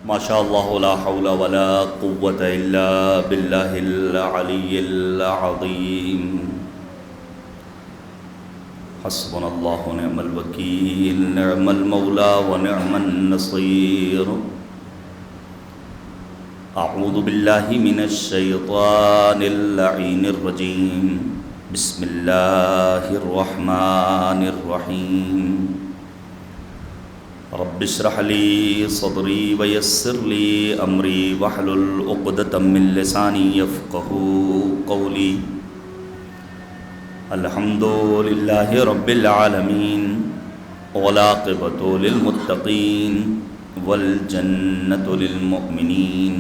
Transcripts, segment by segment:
ما شاء اللہ لا حول ولا قوة الا باللہ العلی العظیم حسبنا اللہ نعم الوکیل نعم المولا ونعم النصیر اعوذ باللہ من الشیطان اللعین الرجیم بسم اللہ الرحمن الرحیم رب اشرح لي صدري ويسر لي امري واحلل عقدة من لساني يفقهوا قولي الحمد لله رب العالمين والعاقبة للمتقين والجنة للمؤمنين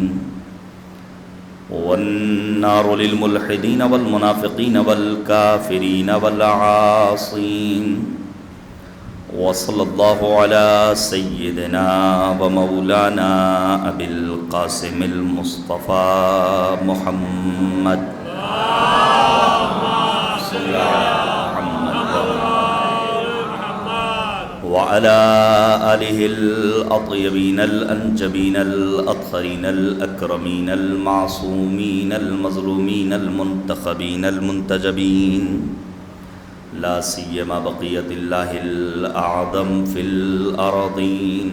والنار للملحدين والمنافقين والكافرين والعاصين وصلی اللہ علی سیدنا و مولانا ابی القاسم المصطفیٰ محمد صلی اللہ محمد وعلی آلہ الاطیبین الانجبین الاطہرین الاکرمین المعصومین المظلومین المنتخبین المنتجبین لا سیما بقیت اللہ الاعظم فی الارضین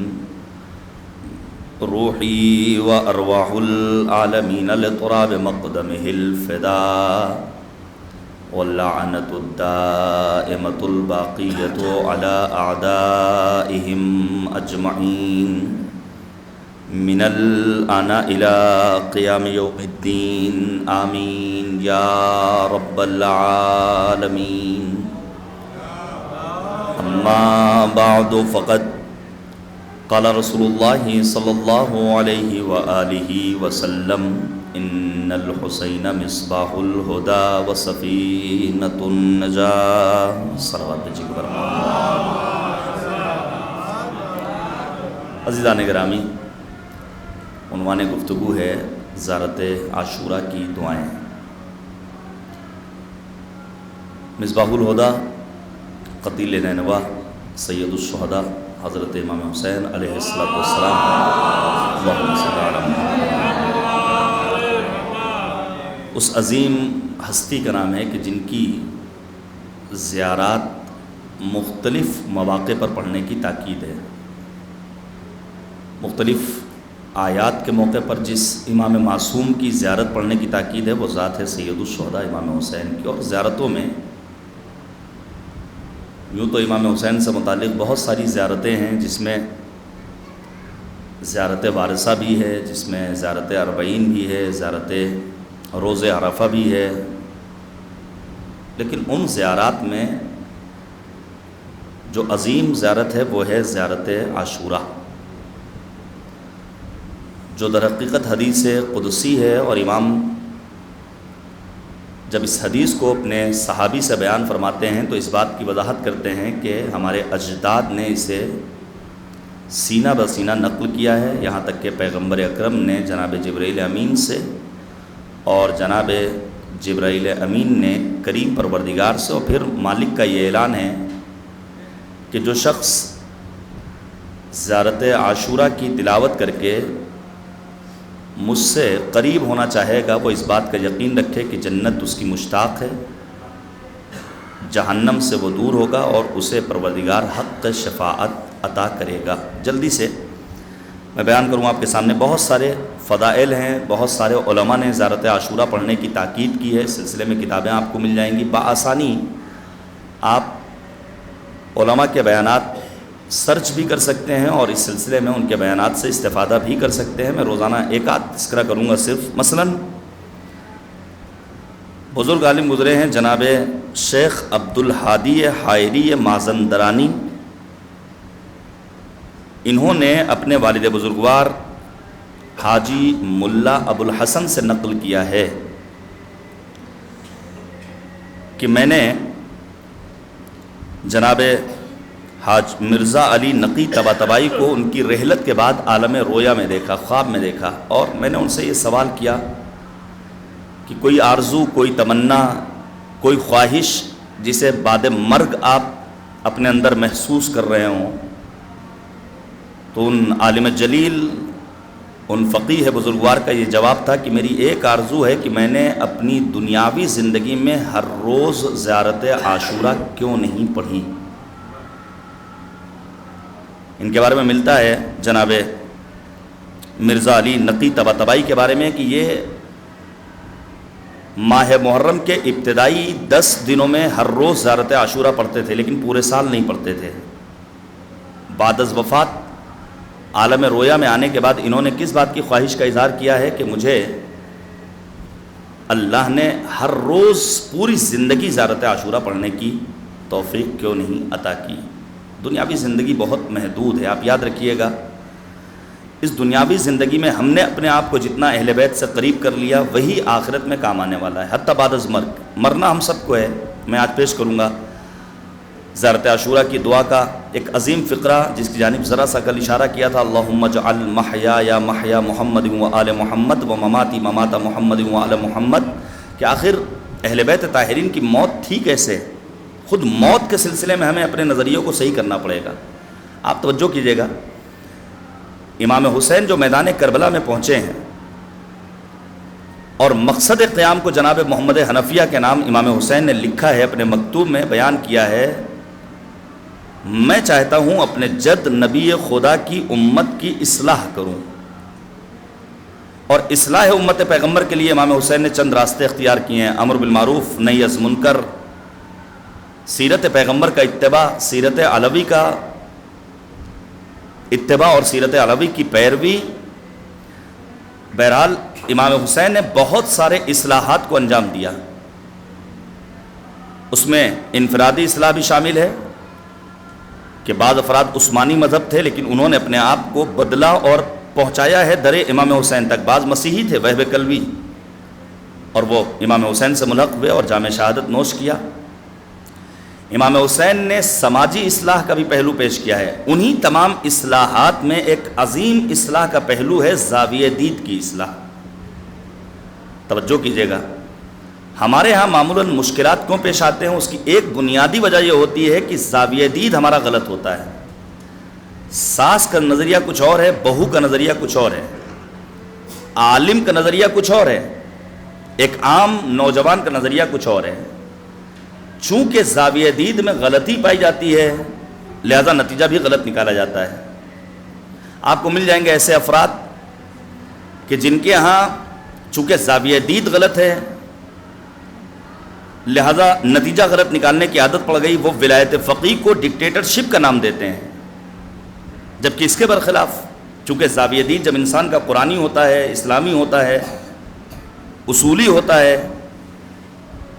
روحی و ارواح العالمین لطراب مقدمہ الفداء واللعنۃ الدائمۃ الباقیۃ علی اعدائہم اجمعین من الآن الى قیام یوم الدین آمین یا رب العالمین اما بعد فقد قال رسول اللہ صلی اللہ علیہ وآلہ وسلم ان الحسین مصباح الہدى وسفینۃ النجاة صلوات جکبر عزیزان گرامی، عنوان گفتگو ہے زیارت عاشوراء کی دعائیں۔ مصباح الہدیٰ قتیل نینوا سید الشہداء حضرت امام حسین علیہ السلام اللہم صلی علی محمد، اس عظیم ہستی کا نام ہے کہ جن کی زیارات مختلف مواقع پر پڑھنے کی تاکید ہے۔ مختلف آیات کے موقع پر جس امام معصوم کی زیارت پڑھنے کی تاکید ہے وہ ذات ہے سید الشہداء امام حسین کی۔ اور زیارتوں میں یوں تو امام حسین سے متعلق بہت ساری زیارتیں ہیں، جس میں زیارت وارثہ بھی ہے، جس میں زیارت اربعین بھی ہے، زیارت روز عرفہ بھی ہے، لیکن ان زیارات میں جو عظیم زیارت ہے وہ ہے زیارت عاشوراء، جو در حقیقت حدیث قدسی ہے۔ اور امام جب اس حدیث کو اپنے صحابی سے بیان فرماتے ہیں تو اس بات کی وضاحت کرتے ہیں کہ ہمارے اجداد نے اسے سینہ بہ سینہ نقل کیا ہے، یہاں تک کہ پیغمبر اکرم نے جناب جبرائیل امین سے اور جناب جبرائیل امین نے کریم پروردگار سے، اور پھر مالک کا یہ اعلان ہے کہ جو شخص زیارت عاشوراء کی تلاوت کر کے مجھ سے قریب ہونا چاہے گا وہ اس بات کا یقین رکھے کہ جنت اس کی مشتاق ہے، جہنم سے وہ دور ہوگا اور اسے پروردگار حق شفاعت عطا کرے گا۔ جلدی سے میں بیان کروں آپ کے سامنے، بہت سارے فضائل ہیں، بہت سارے علماء نے زیارت عاشوراء پڑھنے کی تاکید کی ہے۔ اس سلسلے میں کتابیں آپ کو مل جائیں گی، بآسانی آپ علماء کے بیانات سرچ بھی کر سکتے ہیں اور اس سلسلے میں ان کے بیانات سے استفادہ بھی کر سکتے ہیں۔ میں روزانہ ایک آدھ تذکرہ کروں گا صرف۔ مثلا بزرگ عالم گزرے ہیں جناب شیخ عبدالہادی حائری مازندرانی، انہوں نے اپنے والد بزرگوار حاجی ملا ابو الحسن سے نقل کیا ہے کہ میں نے جناب حاج مرزا علی نقی طباطبائی کو ان کی رحلت کے بعد عالم رویا میں دیکھا، خواب میں دیکھا، اور میں نے ان سے یہ سوال کیا کہ کوئی آرزو، کوئی تمنا، کوئی خواہش جسے بعد مرگ آپ اپنے اندر محسوس کر رہے ہوں، تو ان عالم جلیل ان فقیہ بزرگوار کا یہ جواب تھا کہ میری ایک آرزو ہے کہ میں نے اپنی دنیاوی زندگی میں ہر روز زیارت عاشورہ کیوں نہیں پڑھی۔ ان کے بارے میں ملتا ہے جناب مرزا علی نقی طباطبائی کے بارے میں کہ یہ ماہ محرم کے ابتدائی 10 دنوں میں ہر روز زیارت عاشورہ پڑھتے تھے، لیکن پورے سال نہیں پڑھتے تھے۔ بعد از وفات عالم رویا میں آنے کے بعد انہوں نے کس بات کی خواہش کا اظہار کیا ہے کہ مجھے اللہ نے ہر روز پوری زندگی زیارت عاشورہ پڑھنے کی توفیق کیوں نہیں عطا کی۔ دنیاوی زندگی بہت محدود ہے، آپ یاد رکھیے گا، اس دنیاوی زندگی میں ہم نے اپنے آپ کو جتنا اہل بیت سے قریب کر لیا وہی آخرت میں کام آنے والا ہے، حتیٰ بعد از مرنا ہم سب کو ہے۔ میں آج پیش کروں گا زیارت عاشورہ کی دعا کا ایک عظیم فقرہ جس کی جانب ذرا سا کل اشارہ کیا تھا، اللہم اجعل محیا محیا محمد و آل محمد و مماتی ممات محمد و آل محمد، کہ آخر اہل بیت طاہرین کی موت تھی کیسے؟ خود موت کے سلسلے میں ہمیں اپنے نظریوں کو صحیح کرنا پڑے گا۔ آپ توجہ کیجئے گا، امام حسین جو میدان کربلا میں پہنچے ہیں اور مقصد قیام کو جناب محمد حنفیہ کے نام امام حسین نے لکھا ہے، اپنے مکتوب میں بیان کیا ہے، میں چاہتا ہوں اپنے جد نبی خدا کی امت کی اصلاح کروں، اور اصلاح امت پیغمبر کے لیے امام حسین نے چند راستے اختیار کیے ہیں، امر بالمعروف نہی از منکر، سیرت پیغمبر کا اتباع، سیرت علوی کا اتباع اور سیرت علوی کی پیروی۔ بہرحال امام حسین نے بہت سارے اصلاحات کو انجام دیا، اس میں انفرادی اصلاح بھی شامل ہے کہ بعض افراد عثمانی مذہب تھے لیکن انہوں نے اپنے آپ کو بدلا اور پہنچایا ہے در امام حسین تک۔ بعض مسیحی تھے وہب کلوی، اور وہ امام حسین سے ملحق ہوئے اور جام شہادت نوش کیا۔ امام حسین نے سماجی اصلاح کا بھی پہلو پیش کیا ہے، انہی تمام اصلاحات میں ایک عظیم اصلاح کا پہلو ہے زاویہ دید کی اصلاح۔ توجہ کیجئے گا، ہمارے ہاں معمولاً مشکلات کیوں پیش آتے ہیں، اس کی ایک بنیادی وجہ یہ ہوتی ہے کہ زاویہ دید ہمارا غلط ہوتا ہے۔ ساس کا نظریہ کچھ اور ہے، بہو کا نظریہ کچھ اور ہے، عالم کا نظریہ کچھ اور ہے، ایک عام نوجوان کا نظریہ کچھ اور ہے۔ چونکہ زاویہ دید میں غلطی پائی جاتی ہے لہذا نتیجہ بھی غلط نکالا جاتا ہے۔ آپ کو مل جائیں گے ایسے افراد کہ جن کے ہاں چونکہ زاویہ دید غلط ہے لہذا نتیجہ غلط نکالنے کی عادت پڑ گئی، وہ ولایت فقیہ کو ڈکٹیٹرشپ کا نام دیتے ہیں، جبکہ اس کے برخلاف چونکہ زاویہ دید جب انسان کا قرآنی ہوتا ہے، اسلامی ہوتا ہے، اصولی ہوتا ہے،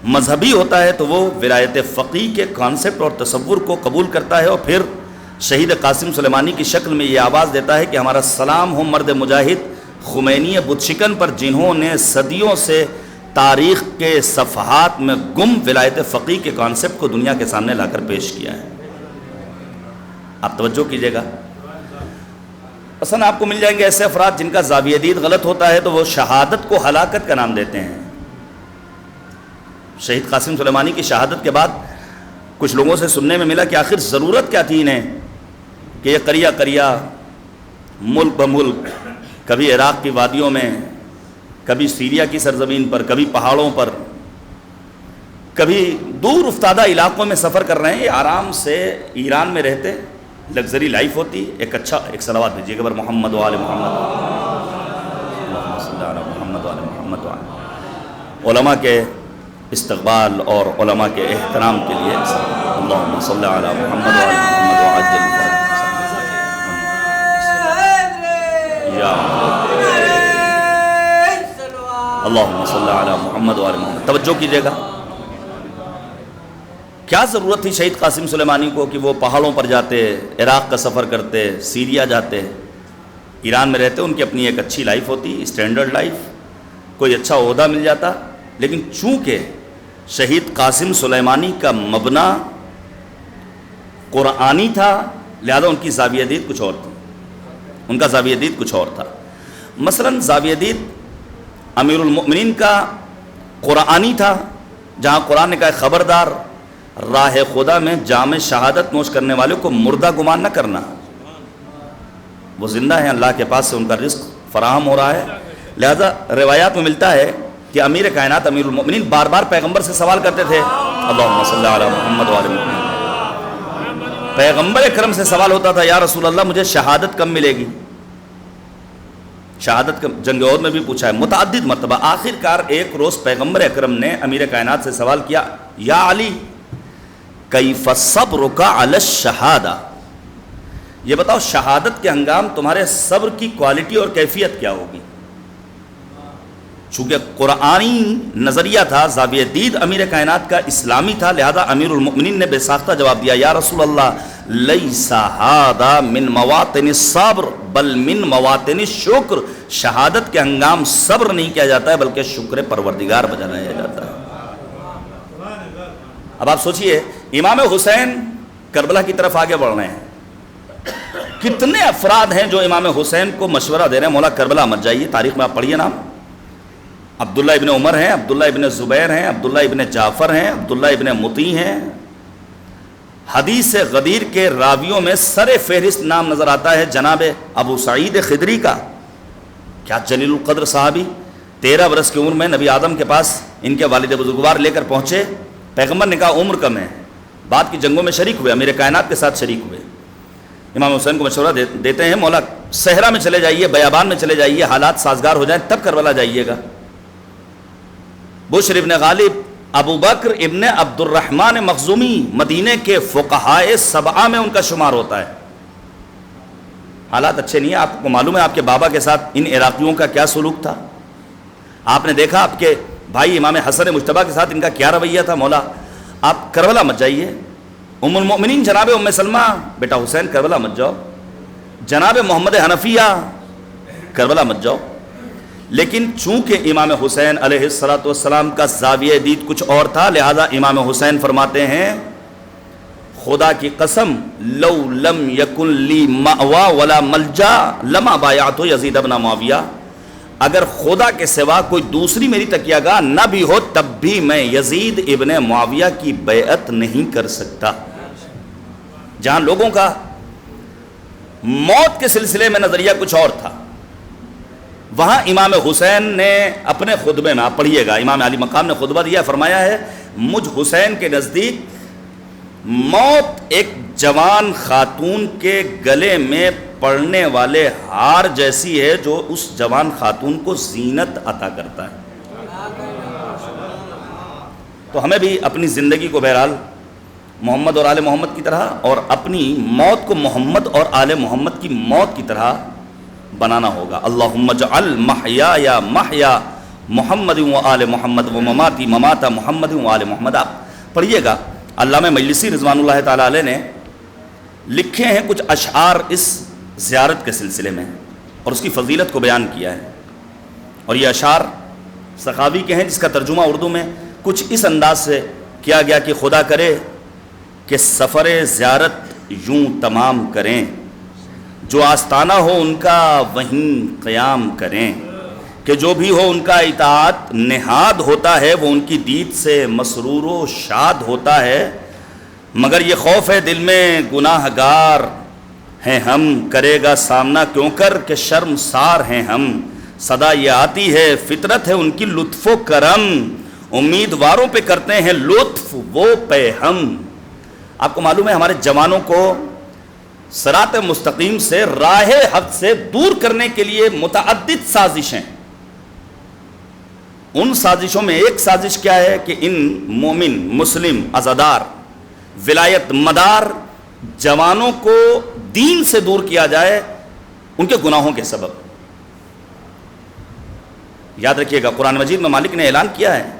مذہبی ہوتا ہے، تو وہ ولایت فقیہ کے کانسیپٹ اور تصور کو قبول کرتا ہے، اور پھر شہید قاسم سلیمانی کی شکل میں یہ آواز دیتا ہے کہ ہمارا سلام ہو مرد مجاہد خمینی بت شکن پر، جنہوں نے صدیوں سے تاریخ کے صفحات میں گم ولایت فقیہ کے کانسیپٹ کو دنیا کے سامنے لا کر پیش کیا ہے۔ آپ توجہ کیجئے گا، اصلا آپ کو مل جائیں گے ایسے افراد جن کا زاویہ دید غلط ہوتا ہے تو وہ شہادت کو ہلاکت کا نام دیتے ہیں۔ شہید قاسم سلیمانی کی شہادت کے بعد کچھ لوگوں سے سننے میں ملا کہ آخر ضرورت کیا تھی انہیں کہ یہ قریہ قریہ، ملک بملک، کبھی عراق کی وادیوں میں، کبھی سیریا کی سرزمین پر، کبھی پہاڑوں پر، کبھی دور افتادہ علاقوں میں سفر کر رہے ہیں، یہ آرام سے ایران میں رہتے، لگژری لائف ہوتی۔ ایک صلوات بھیجیے گا بر محمد و آل محمد، اللہم صلی علی محمد و آل محمد و آل۔ علماء کے استقبال اور علماء کے احترام کے لیے اللہم صلی علی محمد و آل محمد و عجل یا اللہم صلی علی محمد و آل محمد۔ توجہ کیجئے گا، کیا ضرورت تھی شہید قاسم سلیمانی کو کہ وہ پہاڑوں پر جاتے، عراق کا سفر کرتے، سیریا جاتے، ایران میں رہتے، ان کی اپنی ایک اچھی لائف ہوتی، اسٹینڈرڈ لائف، کوئی اچھا عہدہ مل جاتا، لیکن چونکہ شہید قاسم سلیمانی کا مبنی قرآنی تھا لہذا ان کی زاویہ دید کچھ اور تھی، ان کا زاویہ دید کچھ اور تھا۔ مثلا زاویہ دید امیر المؤمنین کا قرآنی تھا، جہاں قرآن نے کہا خبردار راہ خدا میں جام شہادت نوش کرنے والے کو مردہ گمان نہ کرنا، وہ زندہ ہیں، اللہ کے پاس سے ان کا رزق فراہم ہو رہا ہے. لہذا روایات میں ملتا ہے کہ امیر کائنات امیر المؤمنین بار بار پیغمبر سے سوال کرتے تھے, اللہم صلی علی محمد و علی محمد. پیغمبر اکرم سے سوال ہوتا تھا, یا رسول اللہ مجھے شہادت کب ملے گی؟ شہادت جنگ احد میں بھی پوچھا ہے متعدد مرتبہ. آخر کار ایک روز پیغمبر اکرم نے امیر کائنات سے سوال کیا, یا علی کیف صبرک علی الشہادہ, یہ بتاؤ شہادت کے ہنگام تمہارے صبر کی کوالٹی اور کیفیت کیا ہوگی؟ چونکہ قرآنی نظریہ تھا, زاویہ دید امیر کائنات کا اسلامی تھا, لہذا امیر المؤمنین نے بے ساختہ جواب دیا, یا رسول اللہ لیس ھذا من مواطن الصبر بل من مواطن الشکر, شہادت کے ہنگام صبر نہیں کیا جاتا ہے بلکہ شکر پروردگار بجا لایا جاتا ہے. اب آپ سوچئے امام حسین کربلا کی طرف آگے بڑھ رہے ہیں, کتنے افراد ہیں جو امام حسین کو مشورہ دے رہے ہیں, مولا کربلا مت جائیے. تاریخ میں آپ پڑھیے نام, عبداللہ ابن عمر ہیں, عبداللہ ابن زبیر ہیں, عبداللہ ابن جعفر ہیں, عبداللہ ابن مطیع ہیں. حدیث غدیر کے راویوں میں سر فہرست نام نظر آتا ہے جناب ابو سعید خدری کا. کیا جلیل القدر صحابی, 13 برس کی عمر میں نبی آدم کے پاس ان کے والد بزرگوار لے کر پہنچے. پیغمبر نے کہا عمر کم ہے, بعد کی جنگوں میں شریک ہوئے, امیر کائنات کے ساتھ شریک ہوئے. امام حسین کو مشورہ دیتے ہیں, مولا صحرا میں چلے جائیے, بیابان میں چلے جائیے, حالات سازگار ہو جائیں تب کربلا جائیے گا. بشر ابن غالب, ابو بکر ابن عبد الرحمن مخزومی, مدینہ کے فقہائے 7 میں ان کا شمار ہوتا ہے. حالات اچھے نہیں ہیں. آپ کو معلوم ہے آپ کے بابا کے ساتھ ان عراقیوں کا کیا سلوک تھا؟ آپ نے دیکھا آپ کے بھائی امام حسن مجتبیٰ کے ساتھ ان کا کیا رویہ تھا. مولا آپ کربلا مت جائیے. ام المؤمنین جناب ام سلمہ, بیٹا حسین کربلا مت جاؤ. جناب محمد حنفیہ کربلا مت جاؤ. لیکن چونکہ امام حسین علیہ السلام کا زاویہ دید کچھ اور تھا, لہذا امام حسین فرماتے ہیں خدا کی قسم لو لم یکن لی مأوا ولا ملجا لما بایعت یزید ابن معاویہ, اگر خدا کے سوا کوئی دوسری میری تکیہ گاہ نہ بھی ہو تب بھی میں یزید ابن معاویہ کی بیعت نہیں کر سکتا. جہاں لوگوں کا موت کے سلسلے میں نظریہ کچھ اور تھا, وہاں امام حسین نے اپنے خطبے میں, آپ پڑھیے گا, امام علی مقام نے خطبہ دیا, فرمایا ہے مجھ حسین کے نزدیک موت ایک جوان خاتون کے گلے میں پڑنے والے ہار جیسی ہے جو اس جوان خاتون کو زینت عطا کرتا ہے. تو ہمیں بھی اپنی زندگی کو بہرحال محمد اور آل محمد کی طرح, اور اپنی موت کو محمد اور آل محمد کی موت کی طرح بنانا ہوگا. اللہم اجعل محیایا محیا محمد و آل محمد و مماتی ممات محمد و آل محمد. آپ پڑھیے گا, علامہ مجلسی رضوان اللہ تعالیٰ علیہ نے لکھے ہیں کچھ اشعار اس زیارت کے سلسلے میں اور اس کی فضیلت کو بیان کیا ہے. اور یہ اشعار سخاوی کے ہیں جس کا ترجمہ اردو میں کچھ اس انداز سے کیا گیا کہ خدا کرے کہ سفر زیارت یوں تمام کریں, جو آستانہ ہو ان کا وہیں قیام کریں, کہ جو بھی ہو ان کا اطاعت نہاد ہوتا ہے وہ ان کی دید سے مسرور و شاد ہوتا ہے. مگر یہ خوف ہے دل میں گناہ گار ہیں ہم, کرے گا سامنا کیوں کر کہ شرمسار ہیں ہم. صدا یہ آتی ہے فطرت ہے ان کی لطف و کرم, امیدواروں پہ کرتے ہیں لطف وہ پہ ہم. آپ کو معلوم ہے ہمارے جوانوں کو صراط مستقیم سے, راہ حق سے دور کرنے کے لیے متعدد سازشیں. ان سازشوں میں ایک سازش کیا ہے کہ ان مومن مسلم عزادار ولایت مدار جوانوں کو دین سے دور کیا جائے ان کے گناہوں کے سبب. یاد رکھیے گا قرآن مجید میں مالک نے اعلان کیا ہے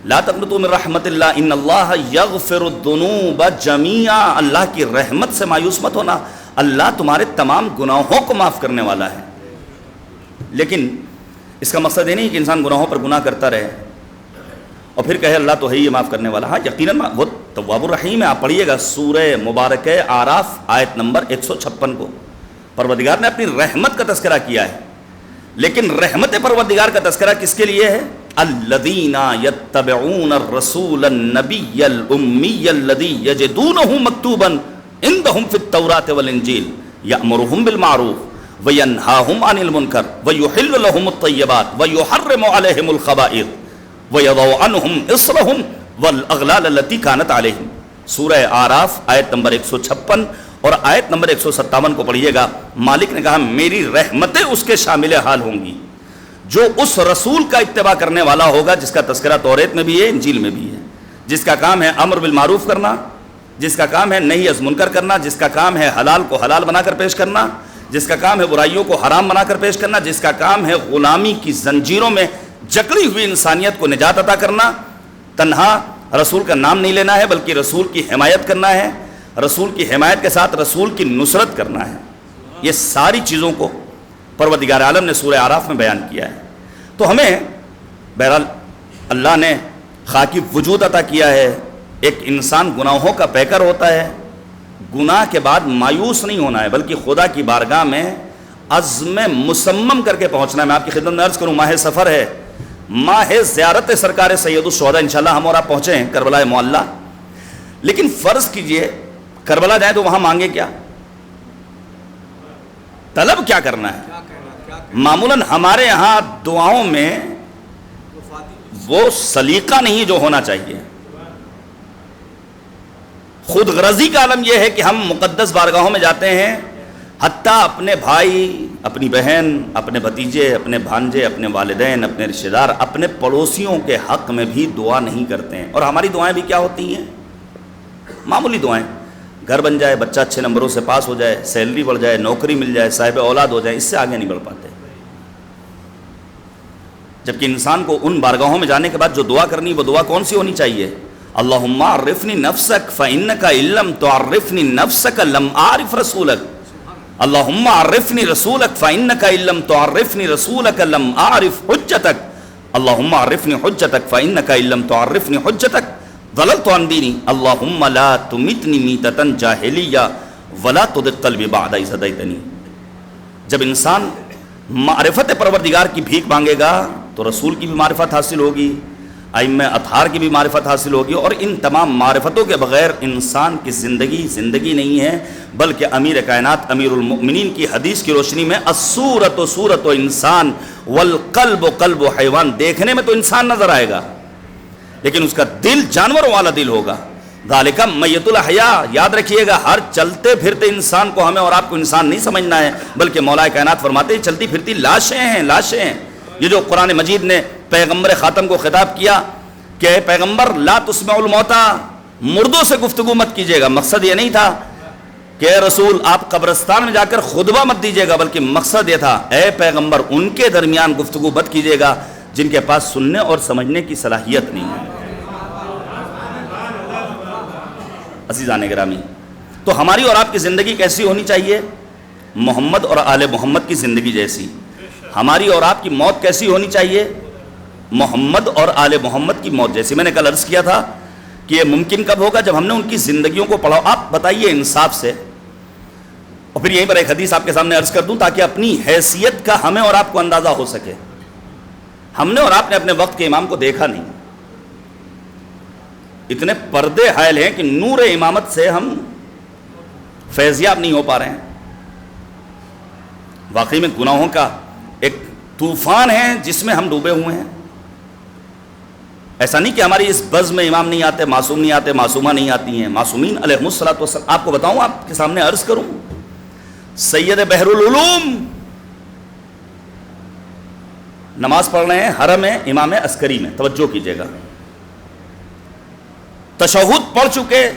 لا تقنطوا من رحمت اللہ ان اللہ یغفر الذنوب جميعا, اللہ کی رحمت سے مایوس مت ہونا, اللہ تمہارے تمام گناہوں کو معاف کرنے والا ہے. لیکن اس کا مقصد یہ نہیں کہ انسان گناہوں پر گناہ کرتا رہے اور پھر کہے اللہ تو ہے ہی معاف کرنے والا. ہاں یقیناً وہ تواب الرحیم ہے. آپ پڑھیے گا سورہ مبارکہ آراف آیت نمبر 156 کو, پروردگار نے اپنی رحمت کا تذکرہ کیا ہے, لیکن رحمت پروردگار کا تذکرہ کس کے لیے ہے؟ الذین یتبعون الرسول النبی الامی الذی یجدونہ مکتوبا عندہم فی التوراۃ والانجیل یأمرہم بالمعروف وَيَنْهَاهُمْ عَنِ الْمُنْكَرِ وَيُحِلُّ لَهُمُ الطَّيِّبَاتِ وَيُحَرِّمُ عَلَيْهِمُ الْخَبَائِثَ وَيَضَعُ عَنْهُمْ إِصْرَهُمْ وَالْأَغْلَالَ الَّتِي كَانَتْ عَلَيْهِمْ۔ سورہ آراف آیت نمبر 156 اور آیت نمبر 157 کو پڑھیے گا۔ مالک نے کہا میری رحمتیں اس کے شامل حال ہوں گی جو اس رسول کا اتباع کرنے والا ہوگا جس کا تذکرہ توریت میں بھی ہے، انجیل میں بھی ہے، جس کا کام ہے امر بالمعروف کرنا، جس کا کام ہے نہی از منکر کرنا، جس کا کام ہے حلال کو حلال بنا کر پیش کرنا، جس کا کام ہے برائیوں کو حرام بنا کر پیش کرنا، جس کا کام ہے غلامی کی زنجیروں میں جکڑی ہوئی انسانیت کو نجات عطا کرنا۔ تنہا رسول کا نام نہیں لینا ہے بلکہ رسول کی حمایت کرنا ہے، رسول کی حمایت کے ساتھ رسول کی نصرت کرنا ہے۔ یہ ساری چیزوں کو پروردگار عالم نے سورہ آراف میں بیان کیا ہے۔ تو ہمیں بہرحال اللہ نے خاکی وجود عطا کیا ہے۔ ایک انسان گناہوں کا پیکر ہوتا ہے، گناہ کے بعد مایوس نہیں ہونا ہے بلکہ خدا کی بارگاہ میں عزم مصمم کر کے پہنچنا ہے۔ میں آپ کی خدمت میں عرض کروں، ماہ سفر ہے، ماہ زیارت سرکار سید الشہداء، انشاءاللہ ہم اور آپ پہنچے ہیں کربلا معلیٰ، لیکن فرض کیجئے کربلا جائیں تو وہاں مانگے کیا؟ طلب کیا کرنا ہے؟ معمولاً ہمارے یہاں دعاؤں میں وہ سلیقہ نہیں جو ہونا چاہیے۔ خود غرضی کا عالم یہ ہے کہ ہم مقدس بارگاہوں میں جاتے ہیں، حتیٰ اپنے بھائی، اپنی بہن، اپنے بھتیجے، اپنے بھانجے، اپنے والدین، اپنے رشتہ دار، اپنے پڑوسیوں کے حق میں بھی دعا نہیں کرتے ہیں۔ اور ہماری دعائیں بھی کیا ہوتی ہیں؟ معمولی دعائیں، گھر بن جائے، بچہ اچھے نمبروں سے پاس ہو جائے، سیلری بڑھ جائے، نوکری مل جائے، صاحب اولاد ہو جائے، اس سے آگے نہیں بڑھ پاتے۔ جبکہ انسان کو ان بارگاہوں میں جانے کے بعد جو دعا کرنی، وہ دعا کون سی ہونی چاہیے؟ اللہم عرفنی نفسک فإنک ان لم تعرفنی نفسک لم اعرف رسولک، اللہم عرفنی رسولک فإنک ان لم تعرفنی رسولک لم اعرف حجتک، اللہم عرفنی حجتک فإنک ان لم تعرفنی حجتک ضللت عن دینی، اللہم لا تمتنی میتۃ جاہلیہ ولا تضغ قلبی بعد اذ ہدیتنی۔ جب انسان معرفت پروردگار کی بھیک مانگے گا تو رسول کی بھی معرفت حاصل ہوگی، ائمہ اطہار کی بھی معرفت حاصل ہوگی، اور ان تمام معرفتوں کے بغیر انسان کی زندگی نہیں ہے، بلکہ امیر کائنات امیر المؤمنین کی حدیث کی روشنی میں الصورۃ صورۃ انسان والقلب قلب حیوان، دیکھنے میں تو انسان نظر آئے گا لیکن اس کا دل جانوروں والا دل ہوگا۔ ذالک میت الاحیاء، یاد رکھیے گا، ہر چلتے پھرتے انسان کو ہمیں اور آپ کو انسان نہیں سمجھنا ہے، بلکہ مولا کائنات فرماتے ہیں چلتی پھرتی لاشیں ہیں، لاشیں ہیں۔ یہ جو قرآن مجید نے پیغمبر خاتم کو خطاب کیا کہ اے پیغمبر لا تسمع الموتى، مردوں سے گفتگو مت کیجیے گا، مقصد یہ نہیں تھا کہ اے رسول آپ قبرستان میں جا کر خطبہ مت دیجیے گا، بلکہ مقصد یہ تھا اے پیغمبر ان کے درمیان گفتگو مت کیجیے گا جن کے پاس سننے اور سمجھنے کی صلاحیت نہیں ہے۔ عزیزان گرامی، تو ہماری اور آپ کی زندگی کیسی ہونی چاہیے؟ محمد اور آل محمد کی زندگی جیسی۔ ہماری اور آپ کی موت کیسی ہونی چاہیے؟ محمد اور آل محمد کی موت جیسی۔ میں نے کل عرض کیا تھا کہ یہ ممکن کب ہوگا؟ جب ہم نے ان کی زندگیوں کو پڑھا۔ آپ بتائیے انصاف سے، اور پھر یہیں پر ایک حدیث آپ کے سامنے عرض کر دوں تاکہ اپنی حیثیت کا ہمیں اور آپ کو اندازہ ہو سکے۔ ہم نے اور آپ نے اپنے وقت کے امام کو دیکھا نہیں، اتنے پردے حائل ہیں کہ نور امامت سے ہم فیضیاب نہیں ہو پا رہے ہیں۔ واقعی میں گناہوں کا ایک طوفان ہے جس میں ہم ڈوبے ہوئے ہیں۔ ایسا نہیں کہ ہماری اس بز میں امام نہیں آتے، معصوم نہیں آتے، معصومہ نہیں آتی ہیں، معصومین علیہم الصلوۃ والسلام۔ آپ کو بتاؤں، آپ کے سامنے عرض کروں، سید بحر العلوم نماز پڑھ رہے ہیں حرم امام عسکری میں، توجہ کیجیے گا، تشہد پڑھ چکے،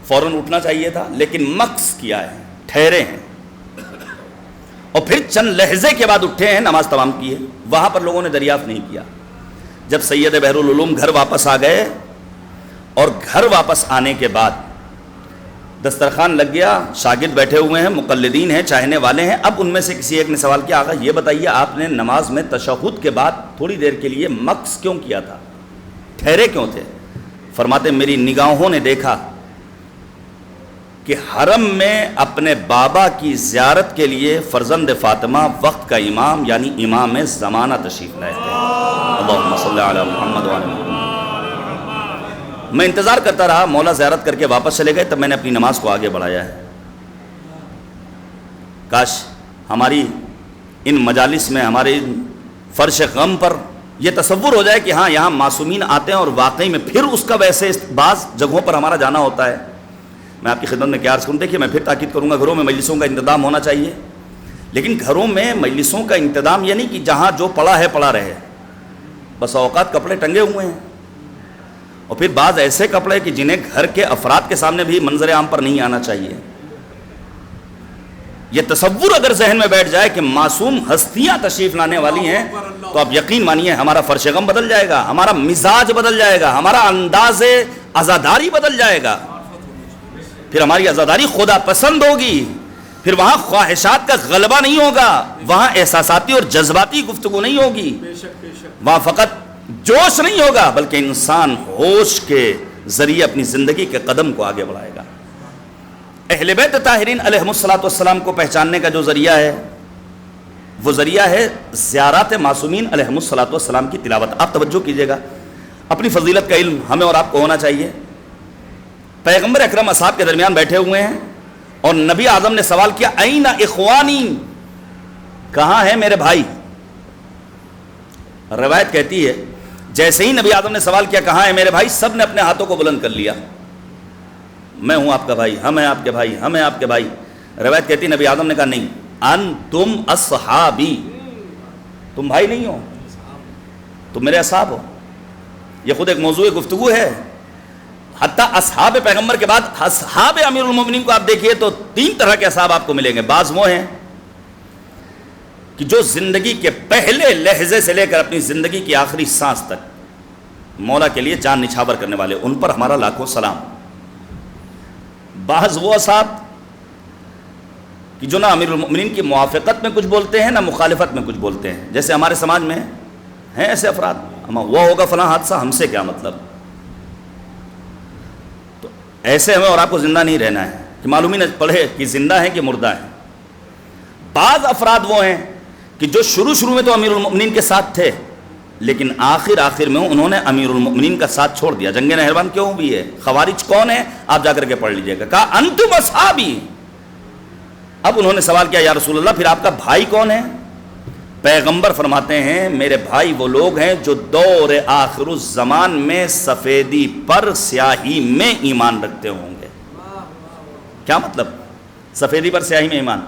فوراً اٹھنا چاہیے تھا لیکن مکث کیا ہے، ٹھہرے ہیں، اور پھر چند لہجے کے بعد اٹھے ہیں، نماز تمام کی ہے۔ وہاں پر لوگوں نے دریافت نہیں کیا۔ جب سید بحر العلوم گھر واپس آ گئے اور گھر واپس آنے کے بعد دسترخوان لگ گیا، شاگرد بیٹھے ہوئے ہیں، مقلدین ہیں، چاہنے والے ہیں۔ اب ان میں سے کسی ایک نے سوال کیا، آقا یہ بتائیے آپ نے نماز میں تشہد کے بعد تھوڑی دیر کے لیے مکث کیوں کیا تھا، ٹھہرے کیوں تھے؟ فرماتے میری نگاہوں نے دیکھا کہ حرم میں اپنے بابا کی زیارت کے لیے فرزند فاطمہ وقت کا امام یعنی امام زمانہ تشریف لائے تھے۔ اللہم صلی علی محمد وعلی محمد۔ میں انتظار کرتا رہا، مولا زیارت کر کے واپس چلے گئے، تب میں نے اپنی نماز کو آگے بڑھایا ہے۔ کاش ہماری ان مجالس میں، ہمارے فرش غم پر یہ تصور ہو جائے کہ ہاں یہاں معصومین آتے ہیں، اور واقعی میں پھر اس کا ویسے بعض جگہوں پر ہمارا جانا ہوتا ہے. میں آپ کی خدمت میں کیا عرض کروں، دیکھیے میں پھر تاکید کروں گا، گھروں میں مجلسوں کا انتظام ہونا چاہیے، لیکن گھروں میں مجلسوں کا انتظام یہ نہیں کہ جہاں جو پڑا ہے پڑا رہے. بس اوقات کپڑے ٹنگے ہوئے ہیں، اور پھر بعض ایسے کپڑے کہ جنہیں گھر کے افراد کے سامنے بھی منظر عام پر نہیں آنا چاہیے. یہ تصور اگر ذہن میں بیٹھ جائے کہ معصوم ہستیاں تشریف لانے والی ہیں، تو آپ یقین مانیے ہمارا فرش غم بدل جائے گا، ہمارا مزاج بدل جائے گا، ہمارا انداز عزاداری بدل جائے گا. پھر ہماری عزاداری خدا پسند ہوگی، پھر وہاں خواہشات کا غلبہ نہیں ہوگا، وہاں احساساتی اور جذباتی گفتگو نہیں ہوگی، وہاں فقط جوش نہیں ہوگا، بلکہ انسان ہوش کے ذریعے اپنی زندگی کے قدم کو آگے بڑھائے گا. اہل بیت طاہرین علیہم الصلوۃ والسلام کو پہچاننے کا جو ذریعہ ہے وہ ذریعہ ہے زیارات معصومین علیہم الصلوۃ والسلام کی تلاوت. آپ توجہ کیجئے گا، اپنی فضیلت کا علم ہمیں اور آپ کو ہونا چاہیے. پیغمبر اکرم اصحاب کے درمیان بیٹھے ہوئے ہیں اور نبی اعظم نے سوال کیا، این اخوانی، کہاں ہیں میرے بھائی؟ روایت کہتی ہے جیسے ہی نبی اعظم نے سوال کیا کہاں ہیں میرے بھائی، سب نے اپنے ہاتھوں کو بلند کر لیا. میں ہوں آپ کا بھائی، ہم ہیں آپ کے بھائی، ہم ہیں آپ کے بھائی. روایت کہتی ہے نبی اعظم نے کہا نہیں، انتم اصحابی، تم بھائی نہیں ہو، تم میرے اصحاب ہو. یہ خود ایک موضوع گفتگو ہے. حتیٰ اصحاب پیغمبر کے بعد اصحاب امیر المومنین کو آپ دیکھیے تو 3 طرح کے اصحاب آپ کو ملیں گے. بعض وہ ہیں کہ جو زندگی کے پہلے لحظے سے لے کر اپنی زندگی کی آخری سانس تک مولا کے لیے جان نچھاور کرنے والے، ان پر ہمارا لاکھوں سلام. بعض وہ اصحاب کہ جو نہ امیر المؤمنین کی موافقت میں کچھ بولتے ہیں نہ مخالفت میں کچھ بولتے ہیں. جیسے ہمارے سماج میں ہیں ایسے افراد، وہ ہوگا فلاں حادثہ، ہم سے کیا مطلب. تو ایسے ہمیں اور آپ کو زندہ نہیں رہنا ہے کہ معلوم ہی نہ پڑے کہ زندہ ہیں کہ مردہ ہیں. بعض افراد وہ ہیں کہ جو شروع میں تو امیر المؤمنین کے ساتھ تھے، لیکن آخر میں انہوں نے امیر المؤمنین کا ساتھ چھوڑ دیا. جنگ نہروان کیوں بھی ہے؟ خوارج کون ہے؟ آپ جا کر کے پڑھ لیجئے گا. کہا انتم اصحابی. اب انہوں نے سوال کیا یا رسول اللہ پھر آپ کا بھائی کون ہے؟ پیغمبر فرماتے ہیں میرے بھائی وہ لوگ ہیں جو دور آخر الزمان میں سفیدی پر سیاہی میں ایمان رکھتے ہوں گے. کیا مطلب سفیدی پر سیاہی میں ایمان؟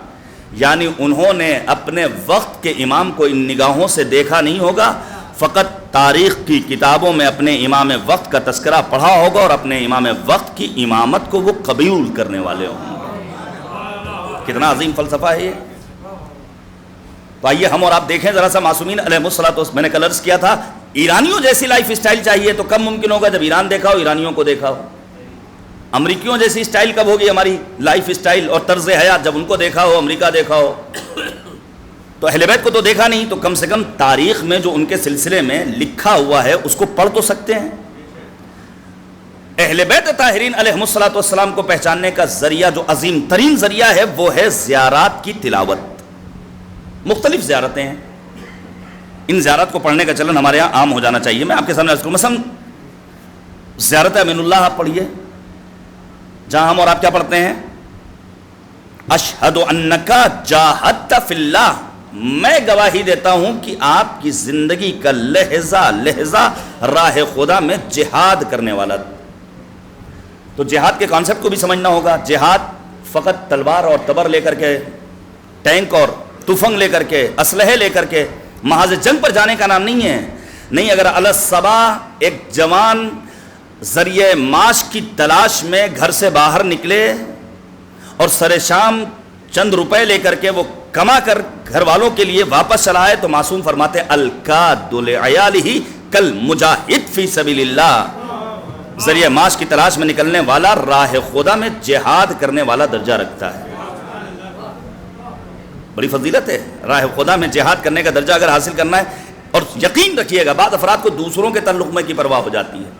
یعنی انہوں نے اپنے وقت کے امام کو ان نگاہوں سے دیکھا نہیں ہوگا، فقط تاریخ کی کتابوں میں اپنے امام وقت کا تذکرہ پڑھا ہوگا اور اپنے امام وقت کی امامت کو وہ قبول کرنے والے ہوں گے. کتنا عظیم فلسفہ ہے یہ. تو آئیے ہم اور آپ دیکھیں ذرا سا معصومین علیہ الصلوۃ. میں نے کل عرض کیا تھا ایرانیوں جیسی لائف اسٹائل چاہیے تو کب ممکن ہوگا جب ایران دیکھا ہو، ایرانیوں کو دیکھا ہو. امریکیوں جیسی اسٹائل کب ہوگی ہماری لائف اسٹائل اور طرز حیات؟ جب ان کو دیکھا ہو، امریکہ دیکھا ہو. تو اہل بیت کو تو دیکھا نہیں، تو کم سے کم تاریخ میں جو ان کے سلسلے میں لکھا ہوا ہے اس کو پڑھ تو سکتے ہیں. اہل بیت طاہرین علیہم الصلوۃ والسلام کو پہچاننے کا ذریعہ جو عظیم ترین ذریعہ ہے وہ ہے زیارات کی تلاوت. مختلف زیارتیں ہیں، ان زیارات کو پڑھنے کا چلن ہمارے یہاں عام ہو جانا چاہیے. میں آپ کے سامنے عرض کروں، مثلا زیارت امین اللہ آپ پڑھیے، جہاں ہم اور آپ کیا پڑھتے ہیں؟ اشہد انک جاہدت فی اللہ، میں گواہی دیتا ہوں کہ آپ کی زندگی کا لہجہ لہجہ راہ خدا میں جہاد کرنے والا. تو جہاد کے کانسیپٹ کو بھی سمجھنا ہوگا. جہاد فقط تلوار اور تبر لے کر کے، ٹینک اور تفنگ لے کر کے، اسلحے لے کر کے محاذ جنگ پر جانے کا نام نہیں ہے. نہیں، اگر علی الصباح ایک جوان ذریعہ معاش کی تلاش میں گھر سے باہر نکلے اور سر شام چند روپے لے کر کے وہ کما کر گھر والوں کے لیے واپس چلا آئے تو معصوم فرماتے القاد لعیالہ کالمجاہد فی سبیل اللہ. ذریعہ معاش کی تلاش میں نکلنے والا راہ خدا میں جہاد کرنے والا درجہ رکھتا ہے. بڑی فضیلت ہے راہ خدا میں جہاد کرنے کا درجہ اگر حاصل کرنا ہے. اور یقین رکھیے گا بعض افراد کو دوسروں کے تعلق میں کی پرواہ ہو جاتی ہے.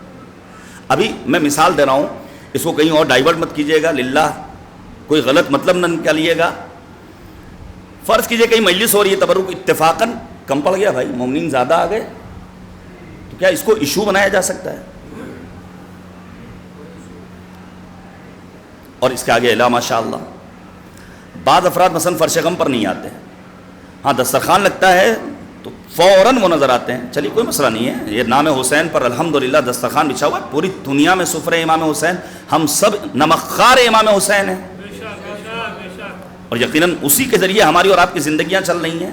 ابھی میں مثال دے رہا ہوں، اس کو کہیں اور ڈائیورٹ مت کیجیے گا، للہ کوئی غلط مطلب نہ نکالیے گا. فرض کیجئے کہیں مجلس ہو رہی ہے، تبرک اتفاقاً کم پڑ گیا، بھائی مومنین زیادہ آ گئے، تو کیا اس کو ایشو بنایا جا سکتا ہے؟ اور اس کے آگے اعلیٰ ماشاءاللہ بعض افراد مثلا فرش غم پر نہیں آتے ہیں، ہاں دسترخوان لگتا ہے تو فوراً وہ نظر آتے ہیں. چلیے کوئی مسئلہ نہیں ہے, یہ نام حسین پر الحمدللہ دسترخوان بچھا ہوا ہے, پوری دنیا میں سفرے امام حسین, ہم سب نمکخوار امام حسین ہیں, اور یقیناً اسی کے ذریعے ہماری اور آپ کی زندگیاں چل رہی ہیں.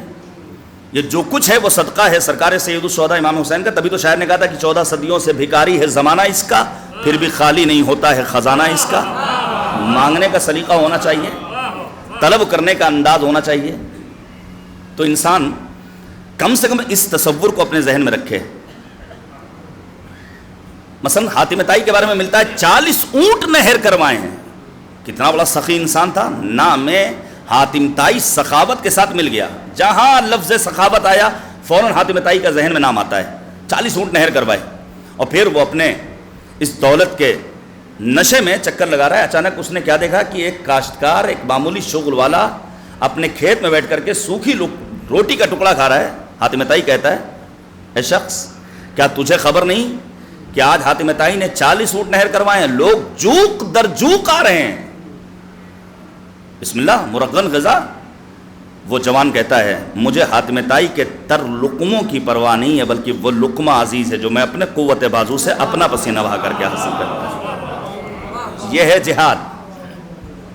یہ جو کچھ ہے وہ صدقہ ہے سرکار سید الشہداء امام حسین کا. تبھی تو شاعر نے کہا تھا کہ 14 صدیوں سے بھکاری ہے زمانہ اس کا, پھر بھی خالی نہیں ہوتا ہے خزانہ اس کا. مانگنے کا سلیقہ ہونا چاہیے, طلب کرنے کا انداز ہونا چاہیے. تو انسان کم سے کم اس تصور کو اپنے ذہن میں رکھے. مثلا حاتم طائی کے بارے میں ملتا ہے 40 اونٹ نہر کروائے ہیں. کتنا بڑا سخی انسان تھا. نام حاتم طائی سخاوت کے ساتھ مل گیا, جہاں لفظ سخاوت آیا فوراً حاتم طائی کا ذہن میں نام آتا ہے. 40 اونٹ نہر کروائے, اور پھر وہ اپنے اس دولت کے نشے میں چکر لگا رہا ہے. اچانک اس نے کیا دیکھا کہ ایک کاشتکار, ایک معمولی شغل والا اپنے کھیت میں بیٹھ کر کے سوکھی روٹی کا ٹکڑا کھا رہا ہے. حاتم طائی کہتا ہے, اے شخص کیا تجھے خبر نہیں کہ آج حاتم طائی نے 40 اونٹ نہر کروائے ہیں, لوگ جوق در جوق آ رہے ہیں. بسم اللہ مرغن غذا. وہ جوان کہتا ہے, مجھے حاتم طائی کے تر لقموں کی پرواہ نہیں ہے, بلکہ وہ لقمہ عزیز ہے جو میں اپنے قوت بازو سے اپنا پسینہ بہا کر کے حاصل کرتا ہوں. یہ ہے جہاد.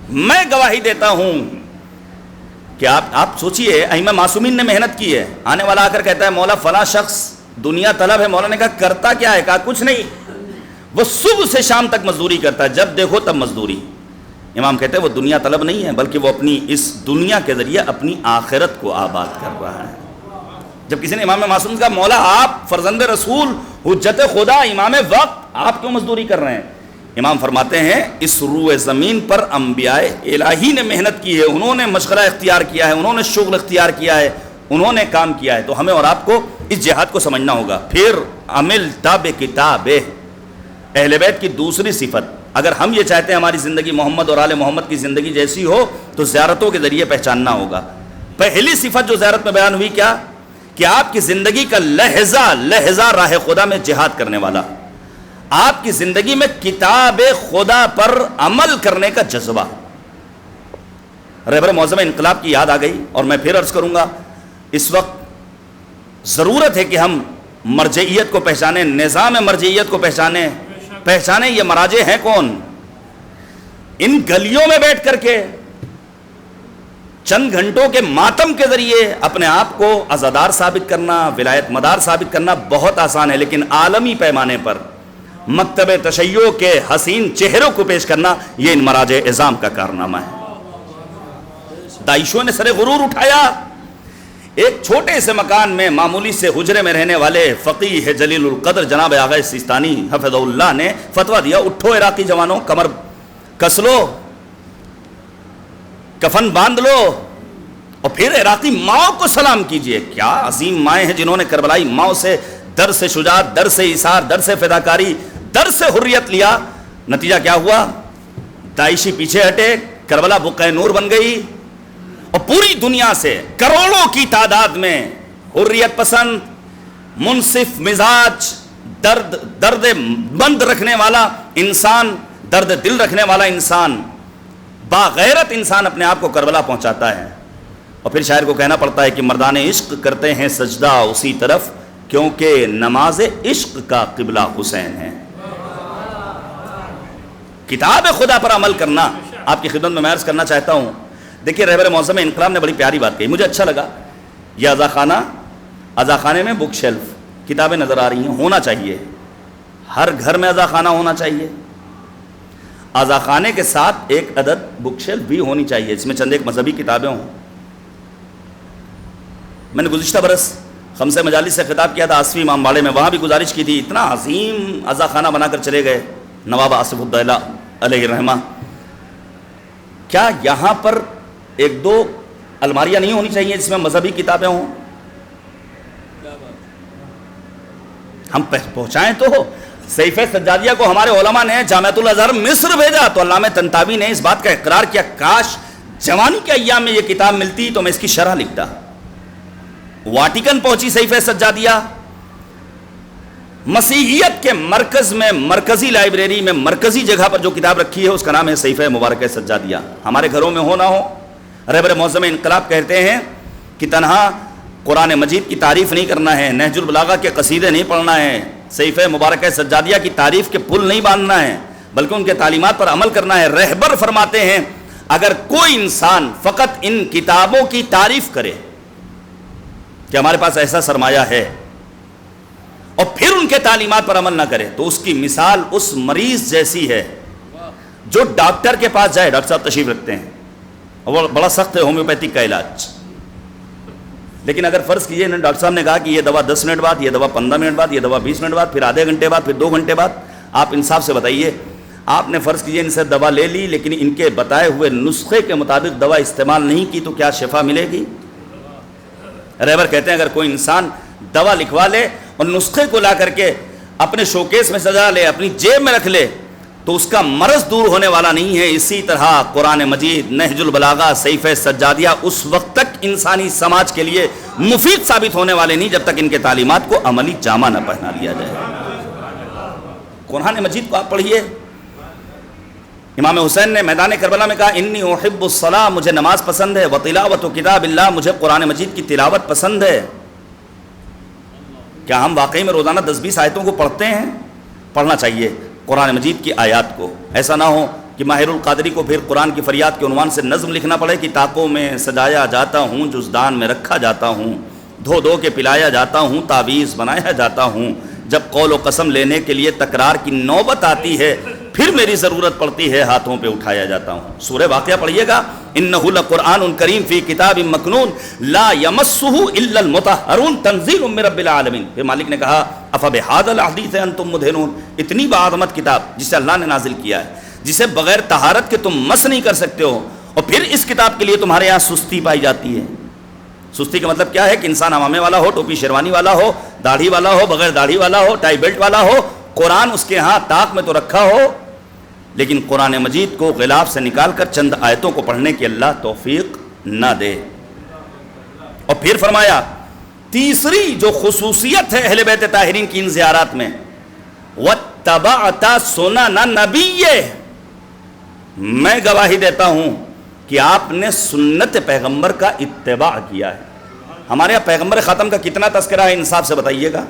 میں گواہی دیتا ہوں کہ آپ سوچئے ائمہ معصومین نے محنت کی ہے. آنے والا آ کر کہتا ہے مولا فلاں شخص دنیا طلب ہے. مولا نے کہا کرتا کیا ہے؟ کہا کچھ نہیں, وہ صبح سے شام تک مزدوری کرتا ہے, جب دیکھو تب مزدوری. امام کہتے ہیں وہ دنیا طلب نہیں ہے, بلکہ وہ اپنی اس دنیا کے ذریعے اپنی آخرت کو آباد کر رہا ہے. جب کسی نے امام معصوم کا مولا آپ فرزند رسول حجت خدا امام وقت آپ کیوں مزدوری کر رہے ہیں؟ امام فرماتے ہیں اس روئے زمین پر انبیاء الہی نے محنت کی ہے, انہوں نے مشغلہ اختیار کیا ہے, انہوں نے شغل اختیار کیا ہے, انہوں نے کام کیا ہے. تو ہمیں اور آپ کو اس جہاد کو سمجھنا ہوگا. پھر عمل تاب کتاب اہل بیت کی دوسری صفت, اگر ہم یہ چاہتے ہیں ہماری زندگی محمد اور آل محمد کی زندگی جیسی ہو تو زیارتوں کے ذریعے پہچاننا ہوگا. پہلی صفت جو زیارت میں بیان ہوئی کیا کہ آپ کی زندگی کا لہجہ لہجہ راہ خدا میں جہاد کرنے والا, آپ کی زندگی میں کتاب خدا پر عمل کرنے کا جذبہ. رہبر معظم انقلاب کی یاد آ گئی, اور میں پھر عرض کروں گا اس وقت ضرورت ہے کہ ہم مرجعیت کو پہچانیں, نظام مرجعیت کو پہچانیں. یہ مراجع ہیں کون؟ ان گلیوں میں بیٹھ کر کے چند گھنٹوں کے ماتم کے ذریعے اپنے آپ کو عزادار ثابت کرنا, ولایت مدار ثابت کرنا بہت آسان ہے, لیکن عالمی پیمانے پر مکتب تشیع کے حسین چہروں کو پیش کرنا یہ ان مراجع اعظام کا کارنامہ ہے. داعشوں نے سر غرور اٹھایا. ایک چھوٹے سے مکان میں معمولی سے حجرے میں رہنے والے فقیہ جلیل القدر جناب آغا سیستانی حفظ اللہ نے فتویٰ دیا, اٹھو عراقی جوانوں, کمر کس لو, کفن باندھ لو, اور پھر عراقی ماؤں کو سلام کیجئے. کیا عظیم مائیں ہیں جنہوں نے کربلائی ماؤں سے درس شجاعت, درس ایثار, درس فداکاری, درس حریت لیا. نتیجہ کیا ہوا؟ داعشی پیچھے ہٹے, کربلا بقع نور بن گئی, اور پوری دنیا سے کروڑوں کی تعداد میں حریت پسند, منصف مزاج, درد مند رکھنے والا انسان, درد دل رکھنے والا انسان, باغیرت انسان اپنے آپ کو کربلا پہنچاتا ہے. اور پھر شاعر کو کہنا پڑتا ہے کہ مردان عشق کرتے ہیں سجدہ اسی طرف, کیونکہ نماز عشق کا قبلہ حسین ہے. کتاب خدا پر عمل کرنا آپ کی خدمت میں عرض کرنا چاہتا ہوں. دیکھیے رہبر معظم انقلاب نے بڑی پیاری بات کہی, مجھے اچھا لگا. یہ عزا خانے میں بک شیلف کتابیں نظر آ رہی ہیں, ہونا چاہیے, ہر گھر میں عزا خانہ ہونا چاہیے. عزا خانے کے ساتھ ایک عدد بک شیلف بھی ہونی چاہیے جس میں چند ایک مذہبی کتابیں ہوں. میں نے گزشتہ برس خمس مجالس سے خطاب کیا تھا آصفی امام باڑے میں, وہاں بھی گزارش کی تھی. اتنا عظیم عزا خانہ بنا کر چلے گئے نواب آصف الدولہ علیہ الرحمہ. کیا یہاں پر ایک دو الماریاں نہیں ہونی چاہیے جس میں مذہبی کتابیں ہوں؟ ہم پہنچائیں تو. سیف سجادیہ کو ہمارے علماء نے جامعۃ الازہر مصر بھیجا تو علامہ طنطاوی نے اس بات کا اقرار کیا, کاش جوانی کے ایام میں یہ کتاب ملتی تو میں اس کی شرح لکھتا. واٹیکن پہنچی سیف سجادیہ, مسیحیت کے مرکز میں, مرکزی لائبریری میں, مرکزی جگہ پر جو کتاب رکھی ہے اس کا نام ہے سیف مبارک سجادیہ. ہمارے گھروں میں ہو نہ ہو, رہبر معظم انقلاب کہتے ہیں کہ تنہا قرآن مجید کی تعریف نہیں کرنا ہے، نہج البلاغہ کے قصیدے نہیں پڑھنا ہے، صحیفہ مبارکہ سجادیہ کی تعریف کے پل نہیں باندھنا ہے، بلکہ ان کے تعلیمات پر عمل کرنا ہے۔ رہبر فرماتے ہیں اگر کوئی انسان فقط ان کتابوں کی تعریف کرے کہ ہمارے پاس ایسا سرمایہ ہے اور پھر ان کے تعلیمات پر عمل نہ کرے تو اس کی مثال اس مریض جیسی ہے جو ڈاکٹر کے پاس جائے، ڈاکٹر صاحب تشریف رکھتے ہیں اور بڑا سخت ہے ہومیوپیتھک کا علاج، لیکن اگر فرض کیجئے ڈاکٹر صاحب نے کہا کہ یہ دوا 10 منٹ بعد، یہ دوا 15 منٹ بعد، یہ دوا 20 منٹ بعد، پھر آدھے گھنٹے بعد، پھر 2 گھنٹے بعد، آپ انصاف سے بتائیے، آپ نے فرض کیجئے ان سے دوا لے لی لیکن ان کے بتائے ہوئے نسخے کے مطابق دوا استعمال نہیں کی تو کیا شفا ملے گی؟ رہبر کہتے ہیں اگر کوئی انسان دوا لکھوا لے اور نسخے کو لا کر کے اپنے شوکیس میں سجا لے، اپنی جیب میں رکھ لے تو اس کا مرض دور ہونے والا نہیں ہے۔ اسی طرح قرآن مجید، نہج البلاغہ، صحیفہ سجادیہ اس وقت تک انسانی سماج کے لیے مفید ثابت ہونے والے نہیں جب تک ان کے تعلیمات کو عملی جامہ نہ پہنا لیا جائے۔ قرآن مجید کو آپ پڑھیے، امام حسین نے میدان کربلا میں کہا انی احب الصلاۃ، مجھے نماز پسند ہے، وتلاوت کتاب اللہ، مجھے قرآن مجید کی تلاوت پسند ہے۔ کیا ہم واقعی میں روزانہ 10-20 آیتوں کو پڑھتے ہیں؟ پڑھنا چاہیے قرآن مجید کی آیات کو۔ ایسا نہ ہو کہ ماہر القادری کو پھر قرآن کی فریاد کے عنوان سے نظم لکھنا پڑے کہ طاقوں میں سجایا جاتا ہوں، جزدان میں رکھا جاتا ہوں، دھو دھو کے پلایا جاتا ہوں، تعویذ بنایا جاتا ہوں، جب قول و قسم لینے کے لیے تکرار کی نوبت آتی ہے پھر میری ضرورت پڑتی ہے ہاتھوں پہ اٹھایا جاتا ہوں۔ سورہ واقعہ پڑھیے گا، انہ لقرآن کریم فی کتاب مکنون لا یمسہ الا المطہرون تنزیل من رب العالمین۔ پھر مالک نے کہا افبہذا الحدیث انتم مدہنون، اتنی باعظمت کتاب جسے اللہ نے نازل کیا ہے، جسے بغیر طہارت کے تم مس نہیں کر سکتے ہو، اور پھر اس کتاب کے لیے تمہارے یہاں سستی پائی جاتی ہے۔ سستی کا مطلب کیا ہے کہ انسان امامے والا ہو، ٹوپی شیروانی والا ہو، داڑھی والا ہو، بغیر داڑھی والا ہو، ٹائی بیلٹ والا ہو، قرآن اس کے ہاں طاق میں تو رکھا ہو، لیکن قرآن مجید کو غلاف سے نکال کر چند آیتوں کو پڑھنے کی اللہ توفیق نہ دے۔ اور پھر فرمایا تیسری جو خصوصیت ہے اہل بیت طاہرین کی ان زیارات میں، وَاتَّبَعْتَ سُنَنَ نَبِيِّهِ، میں گواہی دیتا ہوں کہ آپ نے سنت پیغمبر کا اتباع کیا ہے۔ ہمارے یہاں پیغمبر خاتم کا کتنا تذکرہ ہے انصاف سے بتائیے گا؟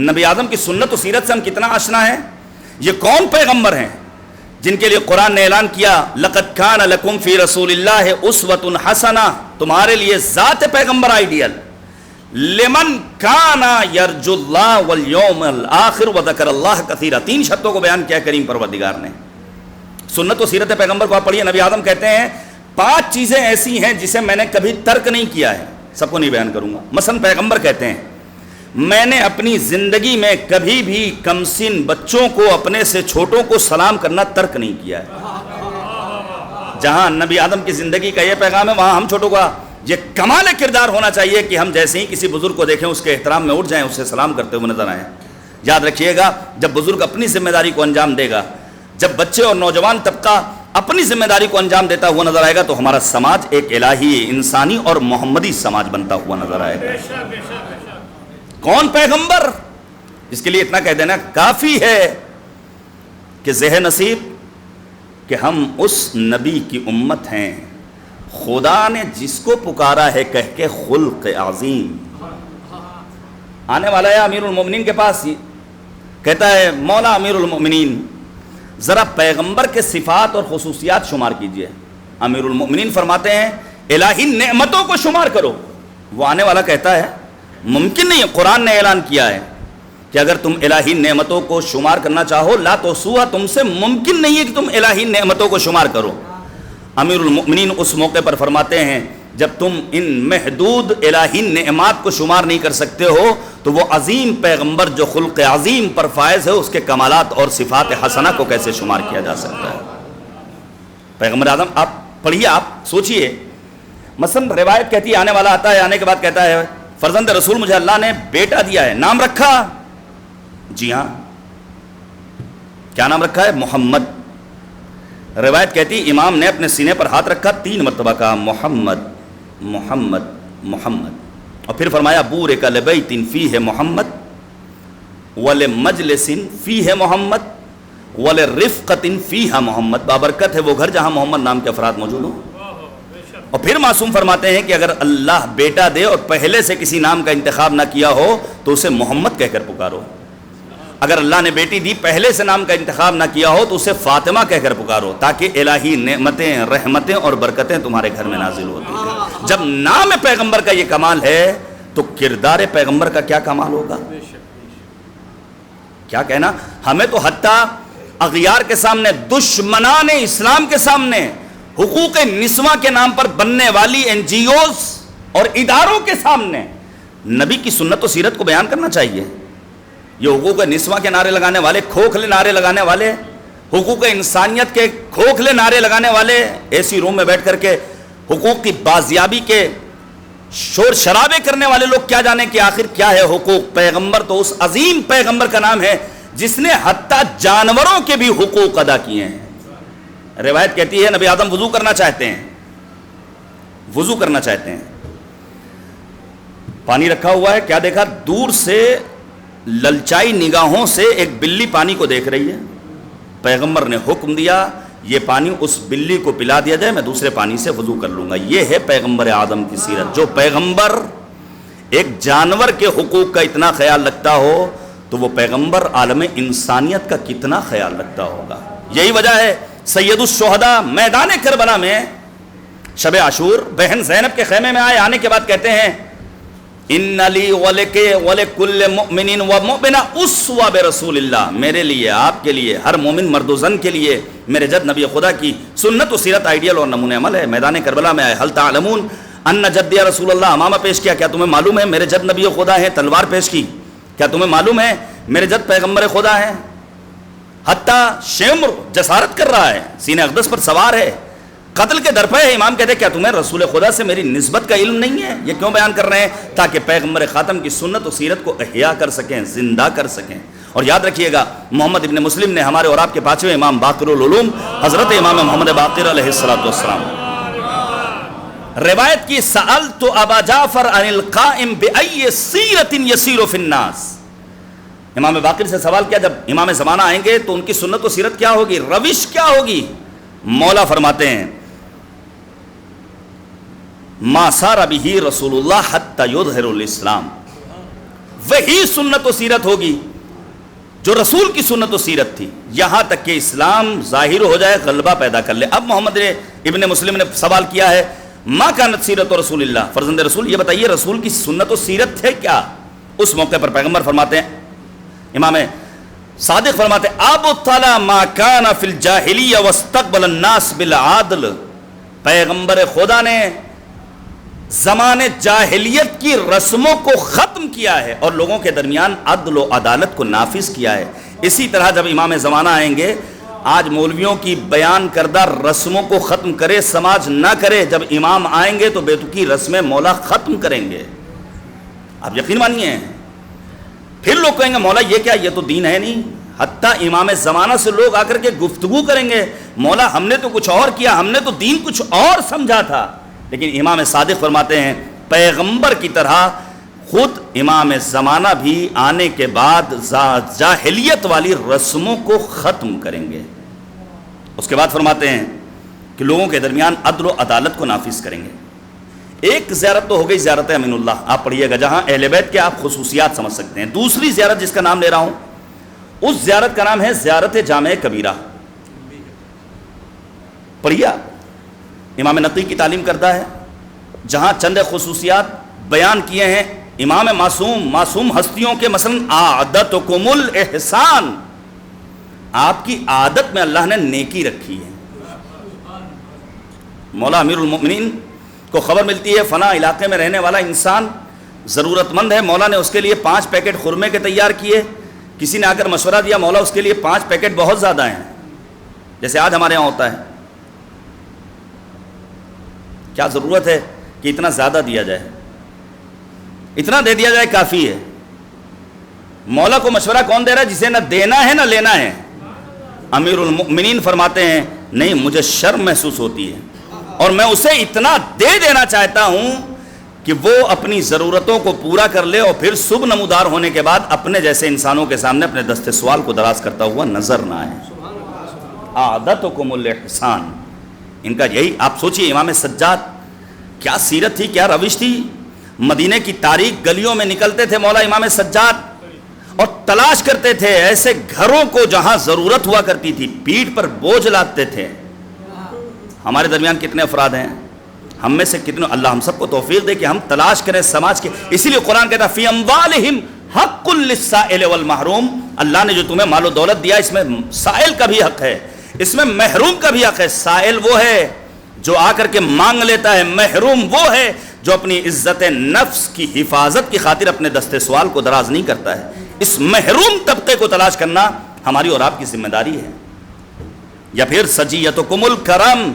نبی اعظم کی سنت و سیرت سے ہم کتنا آشنا ہیں؟ یہ کون پیغمبر ہیں جن کے لیے قرآن نے اعلان کیا لَقَدْ كَانَ لَكُمْ فِي رَسُولِ اللَّهِ أُسْوَةٌ حَسَنَةٌ، تمہارے لیے ذات پیغمبر آئیڈیل، لِمَنْ كَانَ يَرْجُو اللَّهَ وَالْيَوْمَ الْآخِرَ وَذَكَرَ اللَّهَ كَثِيرًا۔ 3 شرطوں کو بیان کیا کریم پروردگار نے۔ سنت و سیرت پیغمبر کو آپ پڑھیے، نبی آدم کہتے ہیں 5 چیزیں ایسی ہیں جسے میں نے کبھی ترک نہیں کیا ہے، سب کو نہیں بیان کروں گا۔ مثلا پیغمبر کہتے ہیں میں نے اپنی زندگی میں کبھی بھی کمسن بچوں کو، اپنے سے چھوٹوں کو سلام کرنا ترک نہیں کیا ہے۔ جہاں نبی آدم کی زندگی کا یہ پیغام ہے وہاں ہم چھوٹوں کا یہ کمال کردار ہونا چاہیے کہ ہم جیسے ہی کسی بزرگ کو دیکھیں اس کے احترام میں اٹھ جائیں، اسے سلام کرتے ہوئے نظر آئیں۔ یاد رکھیے گا جب بزرگ اپنی ذمہ داری کو انجام دے گا، جب بچے اور نوجوان طبقہ اپنی ذمہ داری کو انجام دیتا ہوا نظر آئے گا تو ہمارا سماج ایک الہی، انسانی اور محمدی سماج بنتا ہوا نظر آئے گا۔ کون پیغمبر؟ جس کے لیے اتنا کہہ دینا کافی ہے کہ ذہن نصیب کہ ہم اس نبی کی امت ہیں خدا نے جس کو پکارا ہے کہہ کے خلق عظیم۔ آنے والا ہے امیر المومنین کے پاس، کہتا ہے مولا امیر المومنین ذرا پیغمبر کے صفات اور خصوصیات شمار کیجئے۔ امیر المومنین فرماتے ہیں الہی نعمتوں کو شمار کرو۔ وہ آنے والا کہتا ہے ممکن نہیں ہے، قرآن نے اعلان کیا ہے کہ اگر تم الہی نعمتوں کو شمار کرنا چاہو لا تحصوها، تم سے ممکن نہیں ہے کہ تم الہی نعمتوں کو شمار کرو۔ امیر المؤمنین اس موقع پر فرماتے ہیں جب تم ان محدود الہی نعمات کو شمار نہیں کر سکتے ہو تو وہ عظیم پیغمبر جو خلق عظیم پر فائز ہے اس کے کمالات اور صفات حسنہ کو کیسے شمار کیا جا سکتا ہے؟ پیغمبر اعظم آپ پڑھیے، آپ سوچئے، مثلا روایت کہتی ہے آنے والا آتا ہے، آنے کے بعد کہتا ہے فرزند رسول مجھے اللہ نے بیٹا دیا ہے، نام رکھا؟ جی ہاں۔ کیا نام رکھا ہے؟ محمد۔ روایت کہتی امام نے اپنے سینے پر ہاتھ رکھا، 3 مرتبہ کہا محمد محمد محمد، اور پھر فرمایا بورک لبیت فیہ محمد ولمجلس فیہ محمد ولرفقۃ فیہ محمد، بابرکت ہے وہ گھر جہاں محمد نام کے افراد موجود ہوں۔ اور پھر معصوم فرماتے ہیں کہ اگر اللہ بیٹا دے اور پہلے سے کسی نام کا انتخاب نہ کیا ہو تو اسے محمد کہہ کر پکارو، اگر اللہ نے بیٹی دی پہلے سے نام کا انتخاب نہ کیا ہو تو اسے فاطمہ کہہ کر پکارو، تاکہ الہی نعمتیں، رحمتیں اور برکتیں تمہارے گھر میں نازل ہوتی ہیں۔ جب نام پیغمبر کا یہ کمال ہے تو کردار پیغمبر کا کیا کمال ہوگا؟ کیا کہنا، ہمیں تو حتیٰ اغیار کے سامنے، دشمنان اسلام کے سامنے، حقوق نسواں کے نام پر بننے والی این جی اوز اور اداروں کے سامنے نبی کی سنت و سیرت کو بیان کرنا چاہیے۔ یہ حقوق نسواں کے نعرے لگانے والے، کھوکھلے نعرے لگانے والے، حقوق انسانیت کے کھوکھلے نعرے لگانے والے، ایسی روم میں بیٹھ کر کے حقوق کی بازیابی کے شور شرابے کرنے والے لوگ کیا جانے کہ آخر کیا ہے حقوق۔ پیغمبر تو اس عظیم پیغمبر کا نام ہے جس نے حتیٰ جانوروں کے بھی حقوق ادا کیے ہیں۔ روایت کہتی ہے نبی آدم وضو کرنا چاہتے ہیں، وضو کرنا چاہتے ہیں، پانی رکھا ہوا ہے، کیا دیکھا، دور سے للچائی نگاہوں سے ایک بلی پانی کو دیکھ رہی ہے، پیغمبر نے حکم دیا یہ پانی اس بلی کو پلا دیا جائے، میں دوسرے پانی سے وضو کر لوں گا۔ یہ ہے پیغمبر اعظم کی سیرت۔ جو پیغمبر ایک جانور کے حقوق کا اتنا خیال رکھتا ہو تو وہ پیغمبر عالم انسانیت کا کتنا خیال رکھتا ہوگا۔ یہی وجہ ہے سید الشہداء میدان کربلا میں شب عاشور بہن زینب کے خیمے میں آنے کے بعد کہتے ہیں ان لی ولکل مؤمن و مؤمنہ اسوہ برسول اللہ، میرے لیے، آپ کے لیے، ہر مومن مرد و زن کے لیے میرے جد نبی خدا کی سنت و سیرت آئیڈیل اور نمونہ عمل ہے۔ میدان کربلا میں آئے، حل تعلمون ان جدی رسول اللہ، امامہ پیش کیا، کیا تمہیں معلوم ہے میرے جد نبی خدا ہیں، تلوار پیش کی، کیا تمہیں معلوم ہے میرے جد پیغمبر خدا ہیں، حتیٰ شمر جسارت کر رہا ہے، سینہ اقدس پر سوار ہے، قتل کے درپے ہے، امام کہتے کیا تمہیں رسول خدا سے میری نسبت کا علم نہیں ہے؟ یہ کیوں بیان کر رہے ہیں؟ تاکہ پیغمبر خاتم کی سنت و سیرت کو احیا کر سکیں، زندہ کر سکیں۔ اور یاد رکھیے گا محمد ابن مسلم نے ہمارے اور آپ کے پانچویں امام باقر العلوم حضرت امام محمد باقر علیہ السلام روایت کی سألت ابا جعفر عن القائم بأي سیرت یسیر فی الناس، امام باقر سے سوال کیا جب امام زمانہ آئیں گے تو ان کی سنت و سیرت کیا ہوگی، روش کیا ہوگی؟ مولا فرماتے ہیں ما سار بہ رسول اللہ حتی یظہر الاسلام، وہی سنت و سیرت ہوگی جو رسول کی سنت و سیرت تھی، یہاں تک کہ اسلام ظاہر ہو جائے، غلبہ پیدا کر لے۔ اب محمد ابن مسلم نے سوال کیا ہے ما کانت سیرت و رسول اللہ، فرزند رسول یہ بتائیے رسول کی سنت و سیرت ہے کیا؟ اس موقع پر پیغمبر فرماتے ہیں، امام صادق فرماتے ہیں ابطل ما کان فی الجاہلیہ واستقبل الناس بالعدل، پیغمبر خدا نے زمانے جاہلیت کی رسموں کو ختم کیا ہے اور لوگوں کے درمیان عدل و عدالت کو نافذ کیا ہے۔ اسی طرح جب امام زمانہ آئیں گے، آج مولویوں کی بیان کردہ رسموں کو ختم کرے سماج نہ کرے، جب امام آئیں گے تو بیتوکی رسمیں مولا ختم کریں گے۔ آپ یقین مانیے، پھر لوگ کہیں گے مولا یہ کیا، یہ تو دین ہے نہیں۔ حتیٰ امام زمانہ سے لوگ آ کر کے گفتگو کریں گے مولا ہم نے تو کچھ اور کیا، ہم نے تو دین کچھ اور سمجھا تھا۔ لیکن امام صادق فرماتے ہیں پیغمبر کی طرح خود امام زمانہ بھی آنے کے بعد جاہلیت والی رسموں کو ختم کریں گے۔ اس کے بعد فرماتے ہیں کہ لوگوں کے درمیان عدل و عدالت کو نافذ کریں گے۔ ایک زیارت تو ہو گئی زیارت امین اللہ، آپ پڑھیے گا، جہاں اہل بیت کے آپ خصوصیات سمجھ سکتے ہیں۔ دوسری زیارت جس کا نام لے رہا ہوں اس زیارت کا نام ہے زیارت جامع کبیرہ، پڑھیے، امام نقی کی تعلیم کرتا ہے، جہاں چند خصوصیات بیان کیے ہیں امام معصوم ہستیوں کے، مثلا عادتکم الاحسان، آپ کی عادت میں اللہ نے نیکی رکھی ہے۔ مولا امیر المؤمنین کو خبر ملتی ہے فلاں علاقے میں رہنے والا انسان ضرورت مند ہے، مولا نے اس کے لیے 5 پیکٹ خرمے کے تیار کیے، کسی نے آ کر مشورہ دیا مولا اس کے لیے 5 پیکٹ بہت زیادہ ہیں، جیسے آج ہمارے یہاں ہوتا ہے، کیا ضرورت ہے کہ اتنا زیادہ دیا جائے، اتنا دے دیا جائے کافی ہے۔ مولا کو مشورہ کون دے رہا ہے؟ جسے نہ دینا ہے نہ لینا ہے۔ امیر المؤمنین فرماتے ہیں نہیں، مجھے شرم محسوس ہوتی ہے اور میں اسے اتنا دے دینا چاہتا ہوں کہ وہ اپنی ضرورتوں کو پورا کر لے اور پھر صبح نمودار ہونے کے بعد اپنے جیسے انسانوں کے سامنے اپنے دست سوال کو دراز کرتا ہوا نظر نہ آئے۔ عادتکم الاحسان، ان کا یہی، آپ سوچئے امام سجاد کیا سیرت تھی، کیا روش تھی. مدینہ کی تاریک گلیوں میں نکلتے تھے مولا امام سجاد اور تلاش کرتے تھے ایسے گھروں کو جہاں ضرورت ہوا کرتی تھی، پیٹھ پر بوجھ لاتے تھے. ہمارے درمیان کتنے افراد ہیں، ہم میں سے کتنے، اللہ ہم سب کو توفیق دے کہ ہم تلاش کریں سماج کے. اسی لیے قرآن کہتا ہے فی اموالہم حق للسائل والمحروم. اللہ نے جو تمہیں مال و دولت دیا اس میں سائل کا بھی حق ہے، اس میں محروم کا بھی حق ہے. سائل وہ ہے جو آ کر کے مانگ لیتا ہے، محروم وہ ہے جو اپنی عزت نفس کی حفاظت کی خاطر اپنے دستے سوال کو دراز نہیں کرتا ہے. اس محروم طبقے کو تلاش کرنا ہماری اور آپ کی ذمہ داری ہے. یا پھر سجیتکم الکرم،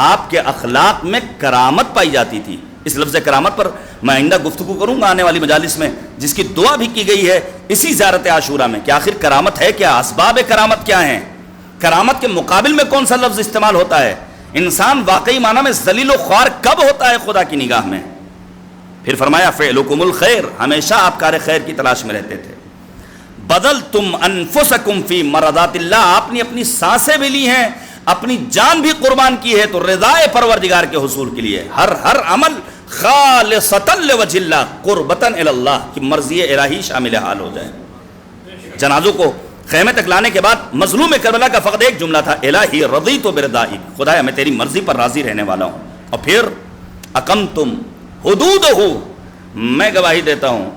آپ کے اخلاق میں کرامت پائی جاتی تھی. اس لفظ کرامت پر میں آئندہ گفتگو کروں گا آنے والی مجالس میں، جس کی دعا بھی کی گئی ہے اسی زیارت عاشورہ میں کہ آخر کرامت ہے کیا، اسباب کرامت کیا ہیں، کرامت کے مقابل میں کون سا لفظ استعمال ہوتا ہے، انسان واقعی معنی میں ذلیل و خوار کب ہوتا ہے خدا کی نگاہ میں. پھر فرمایا فعلکم الخیر، ہمیشہ آپ کار خیر کی تلاش میں رہتے تھے. بدلتم انفسکم فی مرضات اللہ، آپ نے اپنی سانسیں بھی لی ہیں، اپنی جان بھی قربان کی ہے تو رضائے پروردگار کے حصول کے لیے. ہر عمل خالصتا لوجہ اللہ قربتاً الی اللہ کی مرضی الہی شامل حال ہو جائے. جنازوں کو خیمے تک لانے کے بعد مظلوم کربلا کا فقط ایک جملہ تھا، الہی رضیت برضائک، خدایا میں تیری مرضی پر راضی رہنے والا ہوں. اور پھر اقمتم حدودہ، میں گواہی دیتا ہوں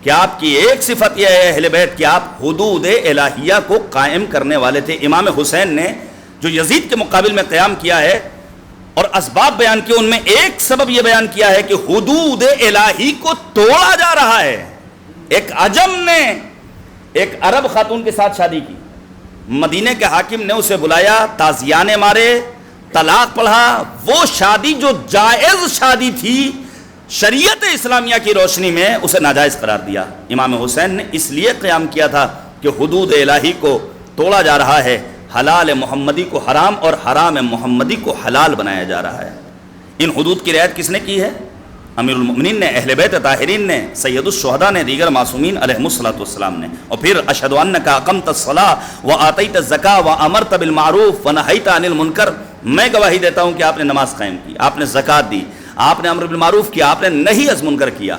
کہ آپ کی ایک صفت یہ ہے اہل بیت کہ آپ حدود الہیہ کو قائم کرنے والے تھے. امام حسین نے جو یزید کے مقابل میں قیام کیا ہے اور اسباب بیان کیے، ان میں ایک سبب یہ بیان کیا ہے کہ حدود الہی کو توڑا جا رہا ہے. ایک عجم نے ایک عرب خاتون کے ساتھ شادی کی، مدینہ کے حاکم نے اسے بلایا، تازیانے مارے، طلاق پڑھا. وہ شادی جو جائز شادی تھی شریعت اسلامیہ کی روشنی میں اسے ناجائز قرار دیا. امام حسین نے اس لیے قیام کیا تھا کہ حدود الہی کو توڑا جا رہا ہے، حلال محمدی کو حرام اور حرام محمدی کو حلال بنایا جا رہا ہے. ان حدود کی رعایت کس نے کی ہے؟ امیر المؤمنین نے، اہل بیت طاہرین نے، سید الشہداء نے، دیگر معصومین علیہم الصلوۃ والسلام نے. اور پھر اشہد انک اقمت الصلاۃ وآتیت الزکاۃ وامرت بالمعروف ونہیت عن المنکر، میں گواہی دیتا ہوں کہ آپ نے نماز قائم کی، آپ نے زکوٰۃ دی، آپ نے امر بالمعروف کیا، آپ نے نہی از منکر کیا.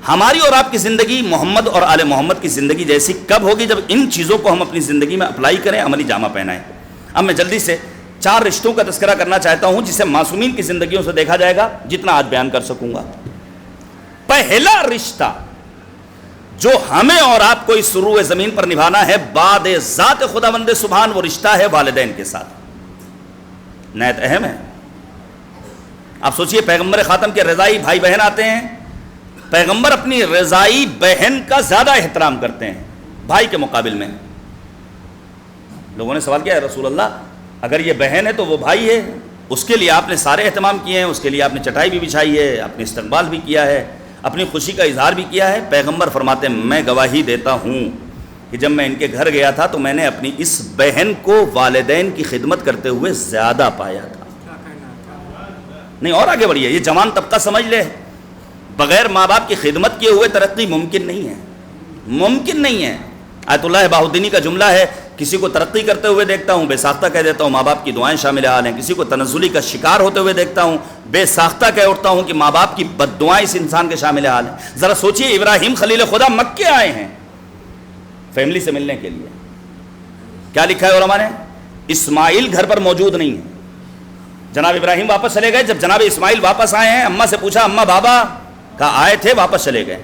ہماری اور آپ کی زندگی محمد اور آل محمد کی زندگی جیسی کب ہوگی؟ جب ان چیزوں کو ہم اپنی زندگی میں اپلائی کریں، عملی جامہ پہنائیں. اب میں جلدی سے 4 رشتوں کا تذکرہ کرنا چاہتا ہوں جسے معصومین کی زندگیوں سے دیکھا جائے گا، جتنا آج بیان کر سکوں گا. پہلا رشتہ جو ہمیں اور آپ کو اس روئے زمین پر نبھانا ہے بعد ذات خداوند سبحان، وہ رشتہ ہے والدین کے ساتھ. نہایت اہم ہے. آپ سوچئے پیغمبر خاتم کے رضائی بھائی بہن آتے ہیں، پیغمبر اپنی رضائی بہن کا زیادہ احترام کرتے ہیں بھائی کے مقابل میں. لوگوں نے سوال کیا ہے رسول اللہ اگر یہ بہن ہے تو وہ بھائی ہے، اس کے لیے آپ نے سارے اہتمام کیے ہیں، اس کے لیے آپ نے چٹائی بھی بچھائی ہے، اپنے استقبال بھی کیا ہے، اپنی خوشی کا اظہار بھی کیا ہے. پیغمبر فرماتے ہیں میں گواہی دیتا ہوں کہ جب میں ان کے گھر گیا تھا تو میں نے اپنی اس بہن کو والدین کی خدمت کرتے ہوئے زیادہ پایا تھا. نہیں اور آگے بڑھیے، یہ جوان طبقہ سمجھ لے بغیر ماں باپ کی خدمت کیے ہوئے ترقی ممکن نہیں ہے، ممکن نہیں ہے. آیت اللہ بہاؤالدینی کا جملہ ہے، کسی کو ترقی کرتے ہوئے دیکھتا ہوں بے ساختہ کہہ دیتا ہوں ماں باپ کی دعائیں شامل حال ہیں، کسی کو تنزلی کا شکار ہوتے ہوئے دیکھتا ہوں بے ساختہ کہہ اٹھتا ہوں کہ ماں باپ کی بد دعائیں اس انسان کے شامل حال ہیں. ذرا سوچئے ابراہیم خلیل خدا مکے آئے ہیں فیملی سے ملنے کے لیے، کیا لکھا ہے علماء نے؟ اسماعیل گھر پر موجود نہیں ہے. جناب ابراہیم واپس چلے گئے. جب جناب اسماعیل واپس آئے ہیں اماں سے پوچھا اماں بابا کہا آئے تھے واپس چلے گئے.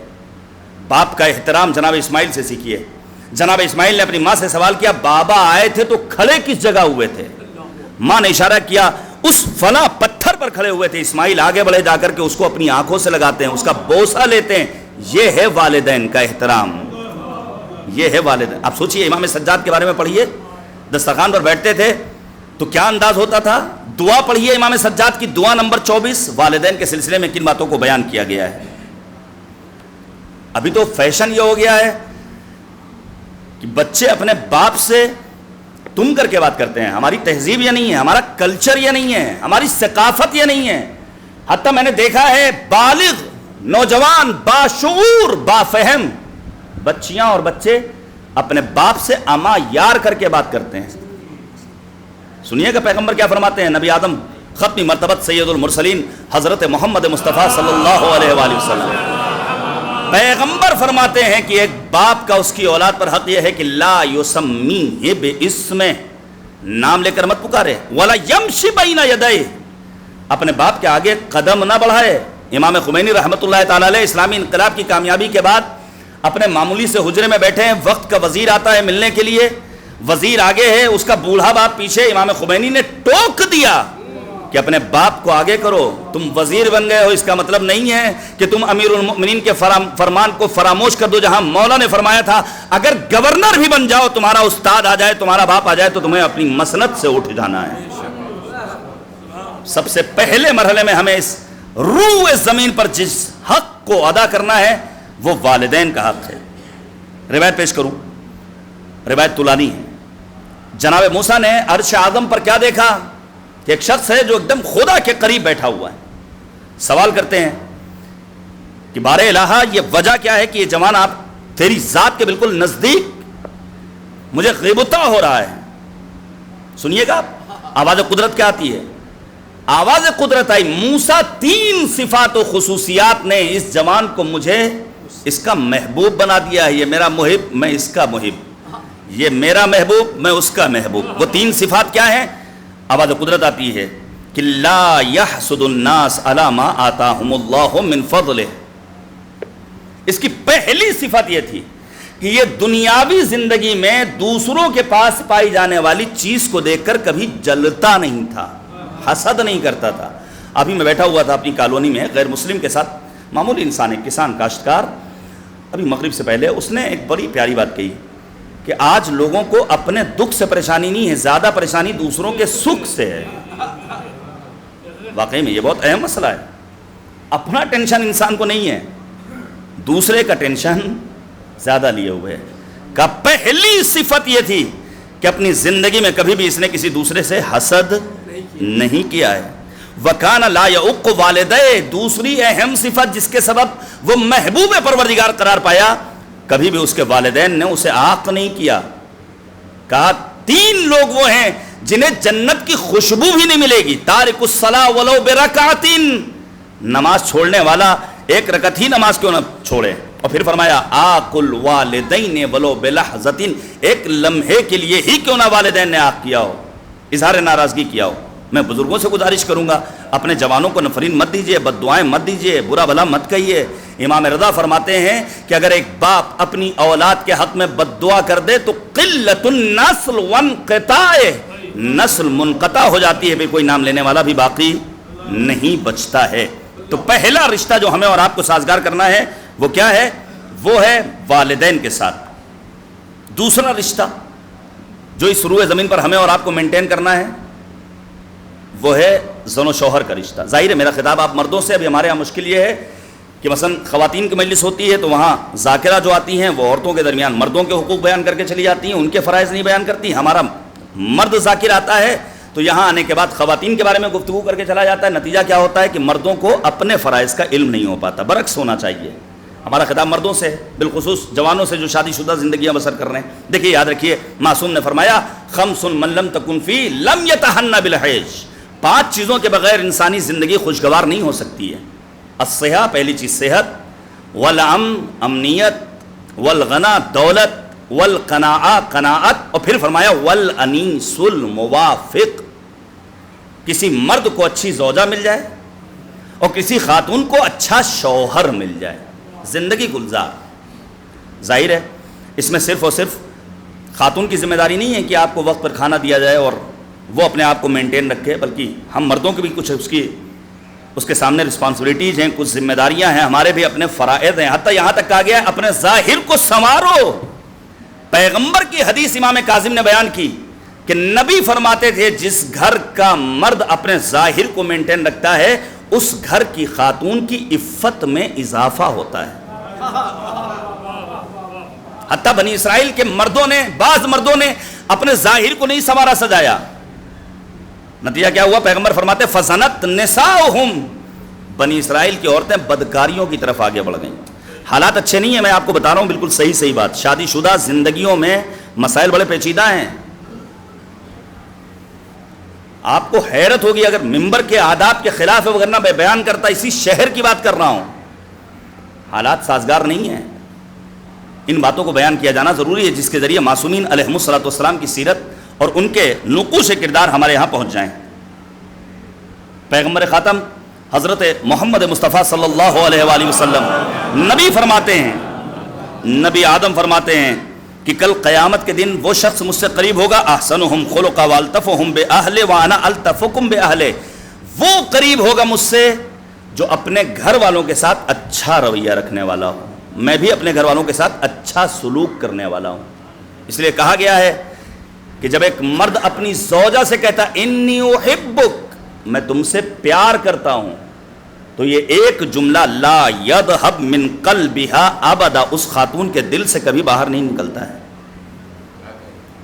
باپ کا احترام جناب اسماعیل سے سیکھیے. جناب اسماعیل نے اپنی ماں سے سوال کیا بابا آئے تھے تو کھڑے کس جگہ ہوئے تھے؟ ماں نے اشارہ کیا اس فلاں پتھر پر کھڑے ہوئے تھے. اسماعیل آگے بڑھے جا کر کے اس کو اپنی آنکھوں سے لگاتے ہیں، اس کا بوسہ لیتے ہیں. یہ ہے والدین کا احترام، یہ ہے والدین. آپ سوچئے امام سجاد کے بارے میں پڑھیے، دسترخوان پر بیٹھتے تھے تو کیا انداز ہوتا تھا. دعا پڑھیے امام سجاد کی، دعا نمبر 24 والدین کے سلسلے میں کن باتوں کو بیان کیا گیا ہے. ابھی تو فیشن یہ ہو گیا ہے کہ بچے اپنے باپ سے تم کر کے بات کرتے ہیں. ہماری تہذیب یہ نہیں ہے، ہمارا کلچر یہ نہیں ہے، ہماری ثقافت یہ نہیں ہے. حتیٰ میں نے دیکھا ہے بالغ نوجوان باشعور بافہم بچیاں اور بچے اپنے باپ سے اما یار کر کے بات کرتے ہیں. سنیے گا پیغمبر کیا فرماتے ہیں. نبی آدم ختمی مرتبت سید المرسلین حضرت محمد مصطفیٰ صلی اللہ علیہ وآلہ وسلم پیغمبر فرماتے ہیں کہ ایک باپ کا اس کی اولاد پر حق یہ ہے کہ لا یسمیہ باسمہ، نام لے کر مت پکارے، ولا یمشی بین یدیہ، اپنے باپ کے آگے قدم نہ بڑھائے۔ امام خمینی رحمۃ اللہ تعالی علیہ اسلامی انقلاب کی کامیابی کے بعد اپنے معمولی سے حجرے میں بیٹھے ہیں، وقت کا وزیر آتا ہے ملنے کے لیے، وزیر آگے ہے، اس کا بوڑھا باپ پیچھے، امام خمینی نے ٹوک دیا کہ اپنے باپ کو آگے کرو، تم وزیر بن گئے ہو، اس کا مطلب نہیں ہے کہ تم امیر المؤمنین کے فرمان کو فراموش کر دو، جہاں مولا نے فرمایا تھا اگر گورنر بھی بن جاؤ، تمہارا استاد آ جائے، تمہارا باپ آ جائے، تو تمہیں اپنی مسند سے اٹھ جانا ہے۔ سب سے پہلے مرحلے میں ہمیں اس روح زمین پر جس حق کو ادا کرنا ہے وہ والدین کا حق ہے۔ روایت پیش کروں، روایت طولانی ہے۔ جناب موسیٰ نے عرش اعظم پر کیا دیکھا کہ ایک شخص ہے جو ایک دم خدا کے قریب بیٹھا ہوا ہے۔ سوال کرتے ہیں کہ بار الہ یہ وجہ کیا ہے کہ یہ جوان آپ تیری ذات کے بالکل نزدیک، مجھے غیبتہ ہو رہا ہے۔ سنیے گا، آواز قدرت کیا آتی ہے؟ آواز قدرت آئی، موسیٰ تین صفات و خصوصیات نے اس جوان کو مجھے اس کا محبوب بنا دیا ہے، یہ میرا محب، میں اس کا محب، یہ میرا محبوب، میں اس کا محبوب۔ وہ تین صفات کیا ہیں؟ آواز قدرت آتی ہے کہ لا یحسد الناس علی ما آتاہم اللہ من فضلہ۔ اس کی پہلی صفت یہ تھی کہ یہ دنیاوی زندگی میں دوسروں کے پاس پائی جانے والی چیز کو دیکھ کر کبھی جلتا نہیں تھا، حسد نہیں کرتا تھا۔ ابھی میں بیٹھا ہوا تھا اپنی کالونی میں غیر مسلم کے ساتھ، معمولی انسان، ایک کسان کاشتکار، ابھی مغرب سے پہلے اس نے ایک بڑی پیاری بات کہی کہ آج لوگوں کو اپنے دکھ سے پریشانی نہیں ہے، زیادہ پریشانی دوسروں کے سکھ سے ہے۔ واقعی میں یہ بہت اہم مسئلہ ہے۔ اپنا ٹینشن انسان کو نہیں ہے، دوسرے کا ٹینشن زیادہ لیے ہوئے ہے۔ کہ پہلی صفت یہ تھی کہ اپنی زندگی میں کبھی بھی اس نے کسی دوسرے سے حسد نہیں کیا ہے۔ وَكَانَ لَا يَعُقُّ وَالِدَيْهِ، دوسری اہم صفت جس کے سبب وہ محبوب پروردگار قرار پایا، کبھی بھی اس کے والدین نے اسے عاق نہیں کیا۔ کہا تین لوگ وہ ہیں جنہیں جنت کی خوشبو بھی نہیں ملے گی، تارک الصلاۃ ولو برکعۃ، نماز چھوڑنے والا ایک رکعت ہی نماز کیوں نہ چھوڑے۔ اور پھر فرمایا عاق الوالدین ولو بلحظۃ، ایک لمحے کے لیے ہی کیوں نہ والدین نے عاق کیا ہو، اظہار ناراضگی کیا ہو۔ میں بزرگوں سے گزارش کروں گا اپنے جوانوں کو نفرین مت دیجیے، بد دعائیں مت دیجیے، برا بھلا مت کہیے۔ امام رضا فرماتے ہیں کہ اگر ایک باپ اپنی اولاد کے حق میں بد دعا کر دے تو قلت النسل وانقطاع، نسل منقطع ہو جاتی ہے، پھر کوئی نام لینے والا بھی باقی نہیں بچتا ہے۔ تو پہلا رشتہ جو ہمیں اور آپ کو سازگار کرنا ہے وہ کیا ہے؟ وہ ہے والدین کے ساتھ۔ دوسرا رشتہ جو اس روئے زمین پر ہمیں اور آپ کو مینٹین کرنا ہے وہ ہے زن و شوہر کا رشتہ۔ ظاہر ہے میرا خطاب آپ مردوں سے، ابھی ہمارے یہاں مشکل یہ ہے کہ مثلا خواتین کی مجلس ہوتی ہے تو وہاں ذاکرہ جو آتی ہیں وہ عورتوں کے درمیان مردوں کے حقوق بیان کر کے چلی جاتی ہیں، ان کے فرائض نہیں بیان کرتی۔ ہمارا مرد ذاکر آتا ہے تو یہاں آنے کے بعد خواتین کے بارے میں گفتگو کر کے چلا جاتا ہے۔ نتیجہ کیا ہوتا ہے کہ مردوں کو اپنے فرائض کا علم نہیں ہو پاتا، برعکس ہونا چاہیے۔ ہمارا خطاب مردوں سے، بالخصوص جوانوں سے جو شادی شدہ زندگیاں بسر کر رہے ہیں۔ دیکھیے یاد رکھیے، معصوم نے فرمایا خمس من لم تکن فی لم یتہنى بالحیش، 5 چیزوں کے بغیر انسانی زندگی خوشگوار نہیں ہو سکتی ہے۔ الصحہ، پہلی چیز صحت، والامن، امنیت، والغنا، دولت، والقناعہ، قناعت، اور پھر فرمایا والانیس الموافق، کسی مرد کو اچھی زوجہ مل جائے اور کسی خاتون کو اچھا شوہر مل جائے، زندگی گلزار۔ ظاہر ہے اس میں صرف اور صرف خاتون کی ذمہ داری نہیں ہے کہ آپ کو وقت پر کھانا دیا جائے اور وہ اپنے آپ کو مینٹین رکھے، بلکہ ہم مردوں کے بھی کچھ اس کے سامنے رسپانسبلٹیز ہیں، کچھ ذمہ داریاں ہیں، ہمارے بھی اپنے فرائض ہیں۔ حتیٰ یہاں تک کہا گیا ہے اپنے ظاہر کو سنوارو۔ پیغمبر کی حدیث امام کاظم نے بیان کی کہ نبی فرماتے تھے جس گھر کا مرد اپنے ظاہر کو مینٹین رکھتا ہے اس گھر کی خاتون کی عفت میں اضافہ ہوتا ہے۔ حتیٰ بنی اسرائیل کے مردوں نے، بعض مردوں نے اپنے ظاہر کو نہیں سنوارا سجایا، نتیجہ کیا ہوا؟ پیغمبر فرماتے فزنت نساؤہم، بنی اسرائیل کی عورتیں بدکاریوں کی طرف آگے بڑھ گئیں۔ حالات اچھے نہیں ہیں، میں آپ کو بتا رہا ہوں بالکل صحیح بات۔ شادی شدہ زندگیوں میں مسائل بڑے پیچیدہ ہیں۔ آپ کو حیرت ہوگی اگر ممبر کے آداب کے خلاف ہے وغیرہ میں بیان کرتا، اسی شہر کی بات کر رہا ہوں، حالات سازگار نہیں ہیں. ان باتوں کو بیان کیا جانا ضروری ہے جس کے ذریعے معصومین علیہم الصلوۃ والسلام کی سیرت اور ان کے نقوش کردار ہمارے یہاں پہنچ جائیں. پیغمبر خاتم حضرت محمد مصطفیٰ صلی اللہ علیہ وآلہ وسلم نبی فرماتے ہیں، نبی آدم فرماتے ہیں کہ کل قیامت کے دن وہ شخص مجھ سے قریب ہوگا احسنہم خلقا والطفہم باہلہ وانا الطفکم باہلہ، وہ قریب ہوگا مجھ سے جو اپنے گھر والوں کے ساتھ اچھا رویہ رکھنے والا ہو، میں بھی اپنے گھر والوں کے ساتھ اچھا سلوک کرنے والا ہوں. اس لیے کہا گیا ہے کہ جب ایک مرد اپنی زوجہ سے کہتا انی احبک، میں تم سے پیار کرتا ہوں، تو یہ ایک جملہ لا یذهب من قلبها ابدا، اس خاتون کے دل سے کبھی باہر نہیں نکلتا ہے.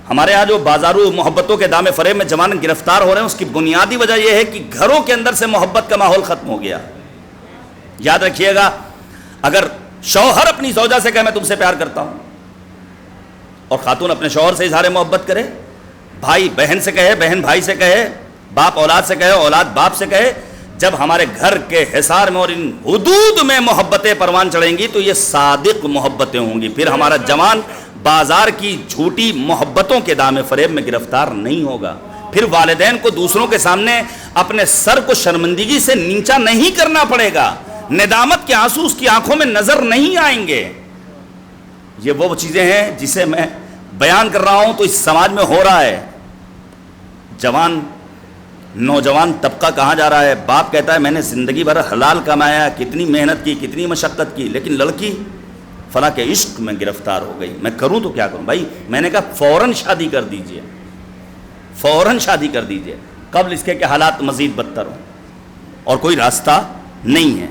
ہمارے ہاں جو بازارو محبتوں کے دام فریب میں جوان گرفتار ہو رہے ہیں، اس کی بنیادی وجہ یہ ہے کہ گھروں کے اندر سے محبت کا ماحول ختم ہو گیا. یاد رکھیے گا، اگر شوہر اپنی زوجہ سے کہے میں تم سے پیار کرتا ہوں، اور خاتون اپنے شوہر سے اظہار محبت کرے، بھائی بہن سے کہے، بہن بھائی سے کہے، باپ اولاد سے کہے، اولاد باپ سے کہے، جب ہمارے گھر کے حصار میں اور ان حدود میں محبتیں پروان چڑھیں گی تو یہ صادق محبتیں ہوں گی. پھر ہمارا جوان بازار کی جھوٹی محبتوں کے دام فریب میں گرفتار نہیں ہوگا. پھر والدین کو دوسروں کے سامنے اپنے سر کو شرمندگی سے نیچا نہیں کرنا پڑے گا، ندامت کے آنسو اس کی آنکھوں میں نظر نہیں آئیں گے. یہ وہ چیزیں ہیں جسے میں بیان کر رہا ہوں تو اس سماج میں ہو رہا ہے. جوان نوجوان طبقہ کہاں جا رہا ہے؟ باپ کہتا ہے میں نے زندگی بھر حلال کمایا، کتنی محنت کی، کتنی مشقت کی، لیکن لڑکی فلاں کے عشق میں گرفتار ہو گئی، میں کروں تو کیا کروں؟ بھائی میں نے کہا فوراً شادی کر دیجئے، فوراً شادی کر دیجئے قبل اس کے کہ حالات مزید بدتر ہوں، اور کوئی راستہ نہیں ہے.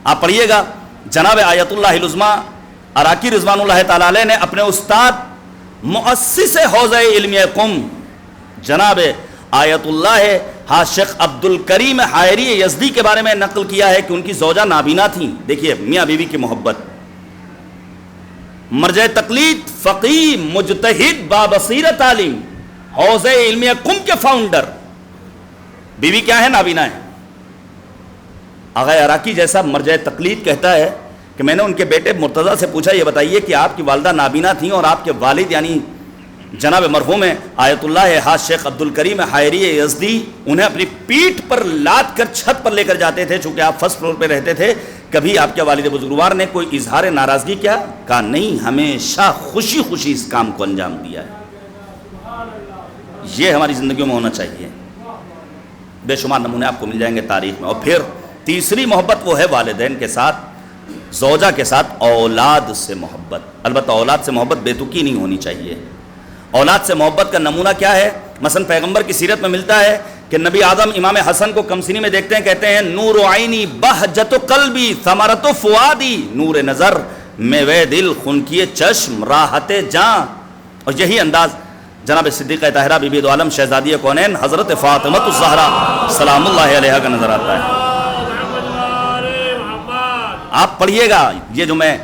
آپ پڑھیے گا جناب آیت اللہ العظمیٰ اراکی رضوان اللہ تعالی علیہ نے اپنے استاد مؤسس حوزہ علمیہ قم جناب آیت اللہ شیخ عبد الکریم حائری یزدی کے بارے میں نقل کیا ہے کہ ان کی زوجہ نابینا تھیں. دیکھیے میاں بیوی کی محبت. مرجع تقلید فقی مجتہد بابصیرت عالم حوزہ علمیہ قم کے فاؤنڈر، بیوی کیا ہے؟ نابینا ہے. آغا عراقی جیسا مرجع تقلید کہتا ہے کہ میں نے ان کے بیٹے مرتضیٰ سے پوچھا یہ بتائیے کہ آپ کی والدہ نابینا تھیں اور آپ کے والد یعنی جناب مرحوم آیت اللہ شیخ عبد الکریم حائری یزدی انہیں اپنی پیٹھ پر لاد کر چھت پر لے کر جاتے تھے، چونکہ آپ فرسٹ فلور پہ رہتے تھے، کبھی آپ کے والد بزرگوار نے کوئی اظہار ناراضگی کیا؟ کہا نہیں، ہمیشہ خوشی خوشی اس کام کو انجام دیا ہے. یہ ہماری زندگیوں میں ہونا چاہیے. بے شمار نمونے آپ کو مل جائیں گے تاریخ میں. اور پھر تیسری محبت وہ ہے والدین کے ساتھ، زوجہ کے ساتھ اولاد سے محبت. البتہ اولاد سے محبت بے تکی نہیں ہونی چاہیے. اولاد سے محبت کا نمونہ کیا ہے؟ مثلا پیغمبر کی سیرت میں ملتا ہے کہ نبی آدم امام حسن کو کمسینی میں دیکھتے ہیں، کہتے ہیں نور عینی بہجت قلبی ثمرت فؤادی، نور نظر میوہ دل خنکی چشم راحت جاں. اور یہی انداز جناب صدیقہ طاہرہ بی بی دو عالم شہزادی کونین حضرت فاطمہ الزہرا سلام اللہ علیہا کا نظر آتا ہے. آپ پڑھیے گا یہ جو میں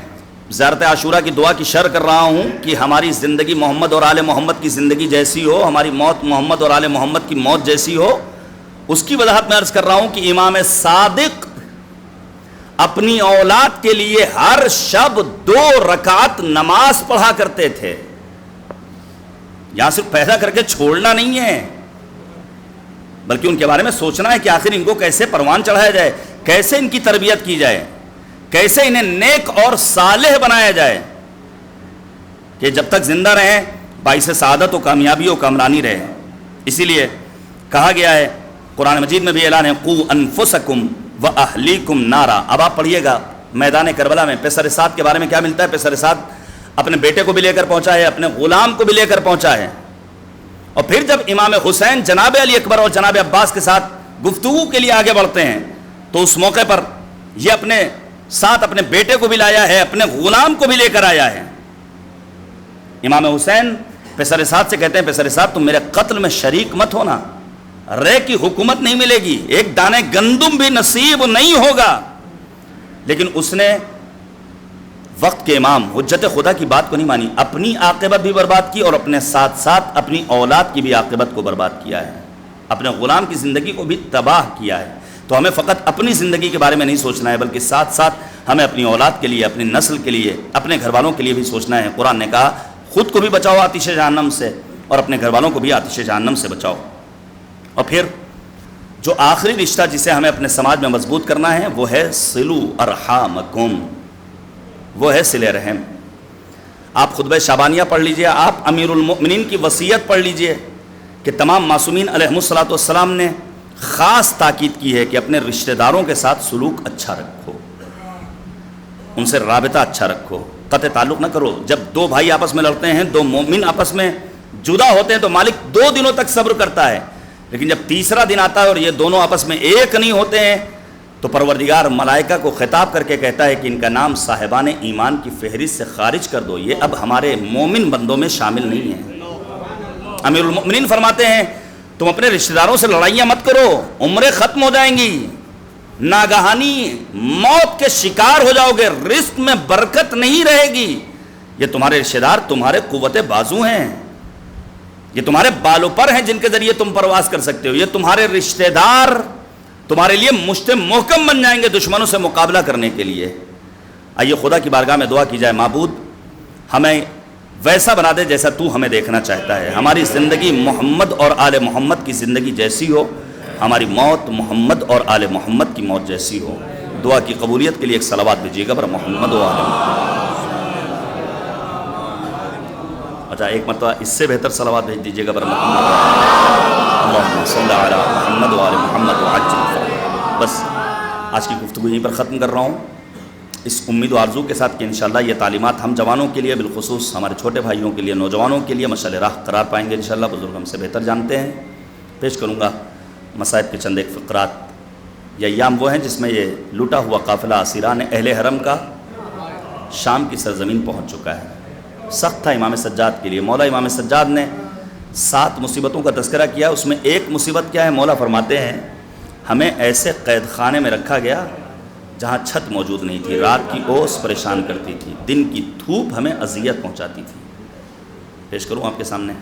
زیارت عاشورہ کی دعا کی شرح کر رہا ہوں کہ ہماری زندگی محمد اور آل محمد کی زندگی جیسی ہو، ہماری موت محمد اور آل محمد کی موت جیسی ہو، اس کی وضاحت میں عرض کر رہا ہوں کہ امام صادق اپنی اولاد کے لیے ہر شب 2 رکعت نماز پڑھا کرتے تھے. یہاں صرف پیدا کر کے چھوڑنا نہیں ہے، بلکہ ان کے بارے میں سوچنا ہے کہ آخر ان کو کیسے پروان چڑھایا جائے، کیسے ان کی تربیت کی جائے، کیسے انہیں نیک اور صالح بنایا جائے کہ جب تک زندہ رہیں باعث سعادت و کامیابی و کامرانی رہے. اسی لیے کہا گیا ہے قرآن مجید میں بھی اعلان ہے قو انفسکم و اہلیکم نارا. اب آپ پڑھیے گا میدان کربلا میں پیسر سعد کے بارے میں کیا ملتا ہے. پیسر سعد اپنے بیٹے کو بھی لے کر پہنچا ہے، اپنے غلام کو بھی لے کر پہنچا ہے. اور پھر جب امام حسین جناب علی اکبر اور جناب عباس کے ساتھ گفتگو کے لیے آگے بڑھتے ہیں تو اس موقع پر یہ اپنے ساتھ اپنے بیٹے کو بھی لایا ہے، اپنے غلام کو بھی لے کر آیا ہے. امام حسین پیسر سعد سے کہتے ہیں پیسر سعد تم میرے قتل میں شریک مت ہونا، رے کی حکومت نہیں ملے گی، ایک دانے گندم بھی نصیب نہیں ہوگا. لیکن اس نے وقت کے امام حجت خدا کی بات کو نہیں مانی، اپنی عاقبت بھی برباد کی اور اپنے ساتھ ساتھ اپنی اولاد کی بھی عاقبت کو برباد کیا ہے. اپنے غلام کی زندگی کو بھی تباہ کیا ہے. تو ہمیں فقط اپنی زندگی کے بارے میں نہیں سوچنا ہے، بلکہ ساتھ ساتھ ہمیں اپنی اولاد کے لیے، اپنی نسل کے لیے، اپنے گھر والوں کے لیے بھی سوچنا ہے. قرآن نے کہا خود کو بھی بچاؤ آتش جہنم سے اور اپنے گھر والوں کو بھی آتش جہنم سے بچاؤ. اور پھر جو آخری رشتہ جسے ہمیں اپنے سماج میں مضبوط کرنا ہے وہ ہے صلو ارحامکم، وہ ہے صلہ رحم. آپ خطبہ شعبانیہ پڑھ لیجئے، آپ امیر المؤمنین کی وصیت پڑھ لیجئے کہ تمام معصومین علیہم الصلوۃ والسلام نے خاص تاکید کی ہے کہ اپنے رشتہ داروں کے ساتھ سلوک اچھا رکھو، ان سے رابطہ اچھا رکھو، قطع تعلق نہ کرو. جب دو بھائی آپس میں لڑتے ہیں، دو مومن آپس میں جدا ہوتے ہیں تو مالک 2 دنوں تک صبر کرتا ہے، لیکن جب تیسرا دن آتا ہے اور یہ دونوں آپس میں ایک نہیں ہوتے ہیں تو پروردگار ملائکہ کو خطاب کر کے کہتا ہے کہ ان کا نام صاحبان ایمان کی فہرست سے خارج کر دو، یہ اب ہمارے مومن بندوں میں شامل نہیں ہیں. امیر المؤمنین فرماتے ہیں تم اپنے رشتہ داروں سے لڑائیاں مت کرو، عمریں ختم ہو جائیں گی، ناگہانی موت کے شکار ہو جاؤ گے، رزق میں برکت نہیں رہے گی. یہ تمہارے رشتہ دار تمہارے قوت بازو ہیں، یہ تمہارے بالوں پر ہیں جن کے ذریعے تم پرواز کر سکتے ہو. یہ تمہارے رشتہ دار تمہارے لیے مشت محکم بن جائیں گے دشمنوں سے مقابلہ کرنے کے لیے. آئیے خدا کی بارگاہ میں دعا کی جائے، معبود ہمیں ویسا بنا دے جیسا تو ہمیں دیکھنا چاہتا ہے. ہماری زندگی محمد اور آل محمد کی زندگی جیسی ہو، ہماری موت محمد اور آل محمد کی موت جیسی ہو. دعا کی قبولیت کے لیے ایک صلوات بھیجیے گا پر محمد و آل محمد. اچھا ایک مرتبہ اس سے بہتر صلوات بھیج دیجیے گا پر محمد اللہم صلی علی محمد و آل محمد وعجل فرجہ. بس آج کی گفتگو یہیں پر ختم کر رہا ہوں، اس امید و آرزو کے ساتھ کہ انشاءاللہ یہ تعلیمات ہم جوانوں کے لیے، بالخصوص ہمارے چھوٹے بھائیوں کے لیے، نوجوانوں کے لیے مشعل راہ قرار پائیں گے انشاءاللہ. بزرگ ہم سے بہتر جانتے ہیں. پیش کروں گا مصائب کے چند ایک فقرات. یہ ایام وہ ہیں جس میں یہ لوٹا ہوا قافلہ اسیران اہل حرم کا شام کی سرزمین پہنچ چکا ہے. سخت تھا امام سجاد کے لیے. مولا امام سجاد نے 7 مصیبتوں کا تذکرہ کیا، اس میں ایک مصیبت کیا ہے؟ مولا فرماتے ہیں ہمیں ایسے قید خانے میں رکھا گیا جہاں چھت موجود نہیں تھی، رات کی اوس پریشان کرتی تھی، دن کی دھوپ ہمیں اذیت پہنچاتی تھی. پیش کروں آپ کے سامنے.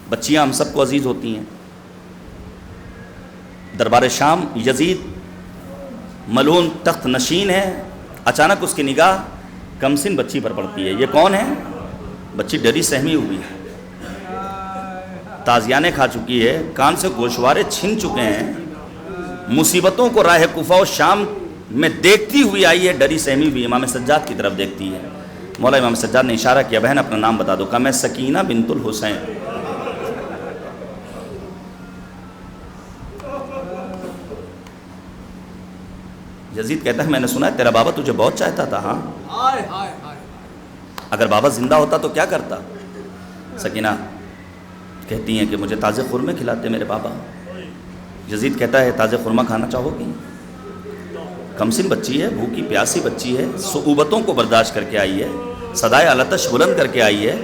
بچیاں ہم سب کو عزیز ہوتی ہیں. دربار شام یزید ملعون تخت نشین ہے، اچانک اس کی نگاہ کمسن بچی پر پڑتی ہے. یہ کون ہے؟ بچی ڈری سہمی ہوئی ہے، تازیانے کھا چکی ہے، کان سے گوشوارے چھن چکے ہیں، مصیبتوں کو راہ کوفہ و شام میں دیکھتی ہوئی آئی ہے، ڈری سہمی ہوئی امام سجاد کی طرف دیکھتی ہے. مولا امام سجاد نے اشارہ کیا، بہن اپنا نام بتا دو. کہا میں سکینہ بنت الحسین. یزید کہتا ہے میں نے سنا ہے تیرا بابا تجھے بہت چاہتا تھا. ہاں، اگر بابا زندہ ہوتا تو کیا کرتا؟ سکینہ کہتی ہیں کہ مجھے تازے خرمے کھلاتے میرے بابا. یزید کہتا ہے تازے خرمہ کھانا چاہو گی؟ کمسن بچی ہے، بھوکی پیاسی بچی ہے، صعوبتوں کو برداشت کر کے آئی ہے، صدائے علتش بلند کر کے آئی ہے،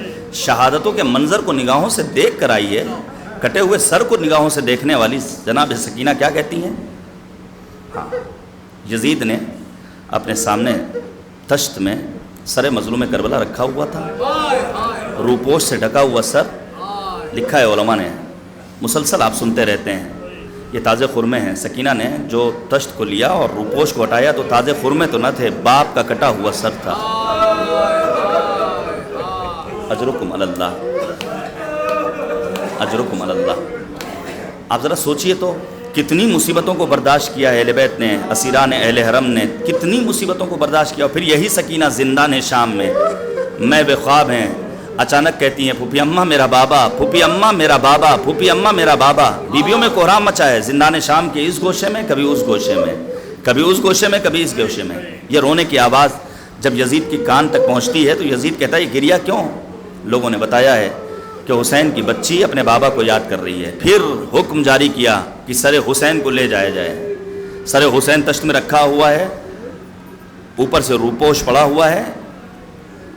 شہادتوں کے منظر کو نگاہوں سے دیکھ کر آئی ہے. کٹے ہوئے سر کو نگاہوں سے دیکھنے والی جناب سکینہ کیا کہتی ہیں؟ ہاں، یزید نے اپنے سامنے تشت میں سر مظلوم کربلا رکھا ہوا تھا، روپوش سے ڈھکا ہوا سر. لکھا ہے علماء نے، مسلسل آپ سنتے رہتے ہیں، یہ تازے خرمے ہیں. سکینہ نے جو تشت کو لیا اور روپوش کو ہٹایا تو تازے خرمے تو نہ تھے، باپ کا کٹا ہوا سر تھا. اجرکم علی اللہ، اجرکم علی اللہ. آپ ذرا سوچئے تو کتنی مصیبتوں کو برداشت کیا ہے اہل بیت نے، اسیران اہل حرم نے، کتنی مصیبتوں کو برداشت کیا. اور پھر یہی سکینہ زندان شام میں بے خواب ہیں، اچانک کہتی ہیں پھوپھی اماں میرا بابا، پھوپھی اماں میرا بابا، پھوپھی اماں میرا بابا. بیویوں میں کوہرام مچا ہے زندان شام کے اس گوشے میں، کبھی اس گوشے میں، کبھی اس گوشے میں، کبھی اس گوشے میں. یہ رونے کی آواز جب یزید کی کان تک پہنچتی ہے تو یزید کہتا ہے یہ گریہ کیوں؟ لوگوں نے بتایا ہے کہ حسین کی بچی اپنے بابا کو یاد کر رہی ہے. پھر حکم جاری کیا کہ سر حسین کو لے جایا جائے. سر حسین تشت میں رکھا ہوا ہے، اوپر سے روپوش پڑا ہوا ہے.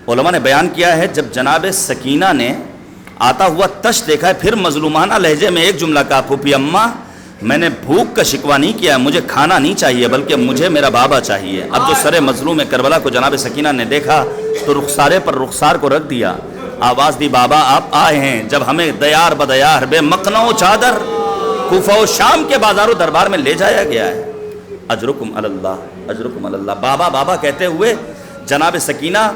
علماء نے بیان کیا ہے جب جناب سکینہ نے آتا ہوا تشت دیکھا ہے پھر مظلومانہ لہجے میں ایک جملہ کہا، پھوپھی اماں میں نے بھوک کا شکوہ نہیں کیا، مجھے کھانا نہیں چاہیے بلکہ مجھے میرا بابا چاہیے. اب جو سر مظلوم کربلا کو جناب سکینہ نے دیکھا تو رخسارے پر رخسار کو رکھ دیا، آواز دی بابا آپ آئے ہیں. جب ہمیں دیار بدیار بے مقنع و چادر کوفہ و شام کے بازار و دربار میں لے جایا گیا ہے۔ اجرکم علی اللہ، اجرکم علی اللہ، بابا بابا کہتے ہوئے جناب سکینہ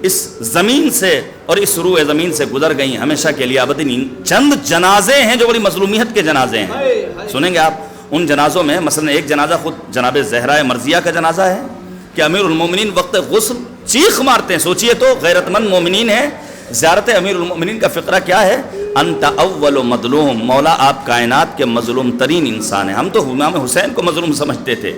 اس زمین سے اور اس روح زمین سے گزر گئیں ہمیشہ کے لیے ابدی۔ چند جنازے ہیں جو بڑی مظلومیت کے جنازے ہیں، سنیں گے آپ ان جنازوں میں، مثلا ایک جنازہ خود جناب زہرا مرضیہ کا جنازہ ہے کہ امیر المومنین وقت غسل چیخ مارتے ہیں، سوچئے تو غیرت مند مومنین ہیں، زیارت امیر المومنین کا فقرہ کیا ہے؟ انت اول مظلوم، مولا آپ کائنات کے مظلوم ترین انسان ہیں۔ ہم تو امام حسین کو مظلوم سمجھتے تھے،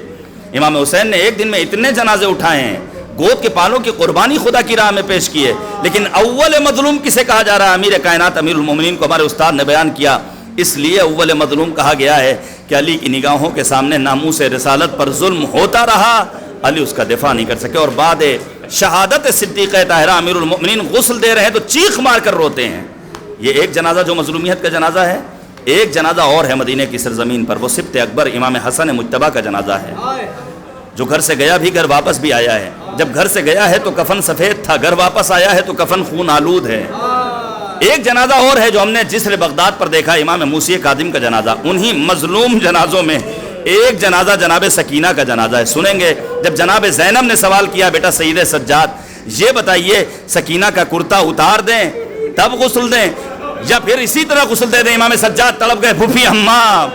امام حسین نے ایک دن میں اتنے جنازے اٹھائے ہیں، گود کے پالوں کی قربانی خدا کی راہ میں پیش کی ہے، لیکن اول مظلوم کسے کہا جا رہا ہے؟ امیر کائنات امیر المومنین کو ہمارے استاد نے بیان کیا، اس لیے اول مظلوم کہا گیا ہے کہ علی کی نگاہوں کے سامنے ناموس رسالت پر ظلم ہوتا رہا، علی اس کا دفاع نہیں کر سکے، اور بعد شہادت صدیقہ طاہرہ امیر المؤمنین غسل دے رہے ہیں تو چیخ مار کر روتے ہیں۔ یہ ایک جنازہ جو مظلومیت کا جنازہ ہے، ایک جنازہ اور ہے مدینہ کی سرزمین پر، وہ سبط اکبر امام حسن مجتبیٰ کا جنازہ ہے، جو گھر سے گیا بھی گھر واپس بھی آیا ہے۔ جب گھر سے گیا ہے تو کفن سفید تھا، گھر واپس آیا ہے تو کفن خون آلود ہے۔ ایک جنازہ اور ہے جو ہم نے جسر بغداد پر دیکھا، امام موسی کاظم کا جنازہ۔ انہی مظلوم جنازوں میں ایک جنازہ جناب سکینہ کا جنازہ ہے، سنیں گے جب جناب زینب نے سوال کیا، بیٹا سید سجاد یہ بتائیے سکینہ کا کرتا اتار دیں تب غسل دیں یا پھر اسی طرح غسل دے دیں؟ امام سجاد تڑپ گئے، پھوپھی اماں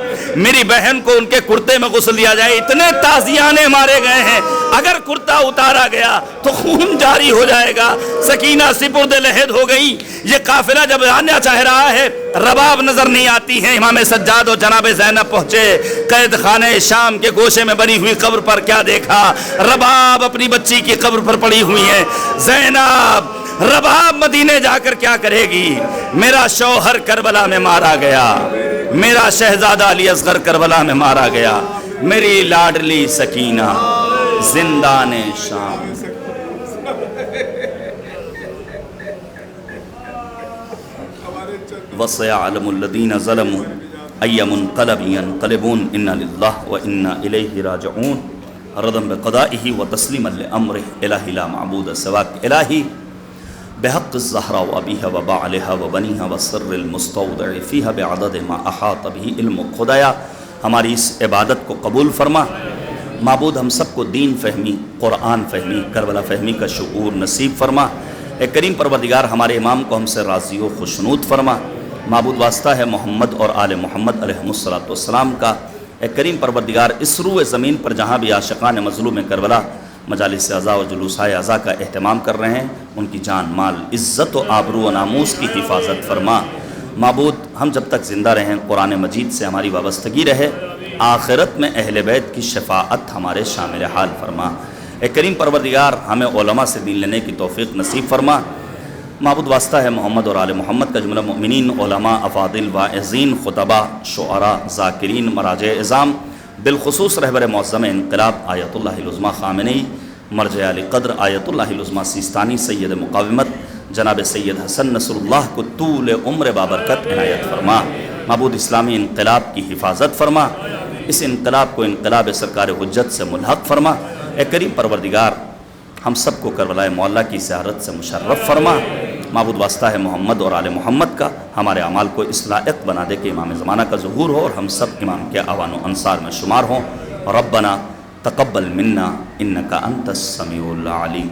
میری بہن کو ان کے کرتے میں غسل دیا جائے، اتنے تازیانے مارے گئے ہیں، اگر کرتا اتارا گیا تو خون جاری ہو جائے گا۔ سکینہ سپرد لحد ہو گئی۔ یہ قافلہ جب آنا چاہ رہا ہے، رباب نظر نہیں آتی ہے، امام سجاد اور جناب زینب پہنچے قید خانہ شام کے گوشے میں بنی ہوئی قبر پر، کیا دیکھا؟ رباب اپنی بچی کی قبر پر پڑی ہوئی ہے۔ زینب رباب مدینے جا کر کیا کرے گی؟ میرا شوہر کربلا میں مارا گیا، میرا شہزادہ علی اصغر کربلا میں مارا گیا، میری لاڈلی سکینہ زندان شام۔ وَسَيَعْلَمُ الَّذِينَ ظَلَمُوا أَيَّ مُنْقَلَبٍ يَنْقَلِبُونَ إِنَّا لِلَّهِ وَإِنَّا إِلَيْهِ رَاجِعُونَ رضا بقضائه وتسليما لأمره إلهي لا معبود سواك إلهي بحق الزهراء وأبيها وبعلها وبنيها والسر المستودع فيها بعدد ما أحاط به علم خدایا ہماری اس عبادت کو قبول فرما۔ معبود ہم سب کو دین فہمی، قرآن فہمی، کربلا فہمی کا شعور نصیب فرما۔ اے کریم پروردگار ہمارے امام کو ہم سے راضی و خوشنود فرما۔ معبود واسطہ ہے محمد اور آل محمد علیہ السلام کا۔ اے کریم پروردگار اس روح زمین پر جہاں بھی عاشقان مظلوم کربلا مجالس عزا و جلوسائے عزا کا اہتمام کر رہے ہیں، ان کی جان مال عزت و آبرو و ناموس کی حفاظت فرما۔ معبود ہم جب تک زندہ رہیں قرآن مجید سے ہماری وابستگی رہے، آخرت میں اہل بیت کی شفاعت ہمارے شامل حال فرما۔ اے کریم پروردگار ہمیں علماء سے دین لینے کی توفیق نصیب فرما۔ معبود واسطہ ہے محمد اور آل محمد کا جملہ مؤمنین، علماء، افاضل، واعظین، خطباء، شعراء، ذاکرین، مراجع اعظام، بالخصوص رہبر معظم انقلاب آیت اللہ العظمیٰ خامنئی، مرجع علی قدر آیت اللہ العظمیٰ سیستانی، سید مقاومت جناب سید حسن نصر اللہ کو طول عمر بابرکت عنایت فرما۔ معبود اسلامی انقلاب کی حفاظت فرما، اس انقلاب کو انقلاب سرکار حجت سے ملحق فرما۔ اے کریم پروردگار ہم سب کو کربلائے معلیٰ کی زیارت سے مشرف فرما۔ معبود واسطہ ہے محمد اور آل محمد کا ہمارے اعمال کو اس لائق بنا دے کہ امام زمانہ کا ظہور ہو اور ہم سب امام کے اعوان و انصار میں شمار ہوں۔ ربنا تقبل منا انک انت السمیع العلیم۔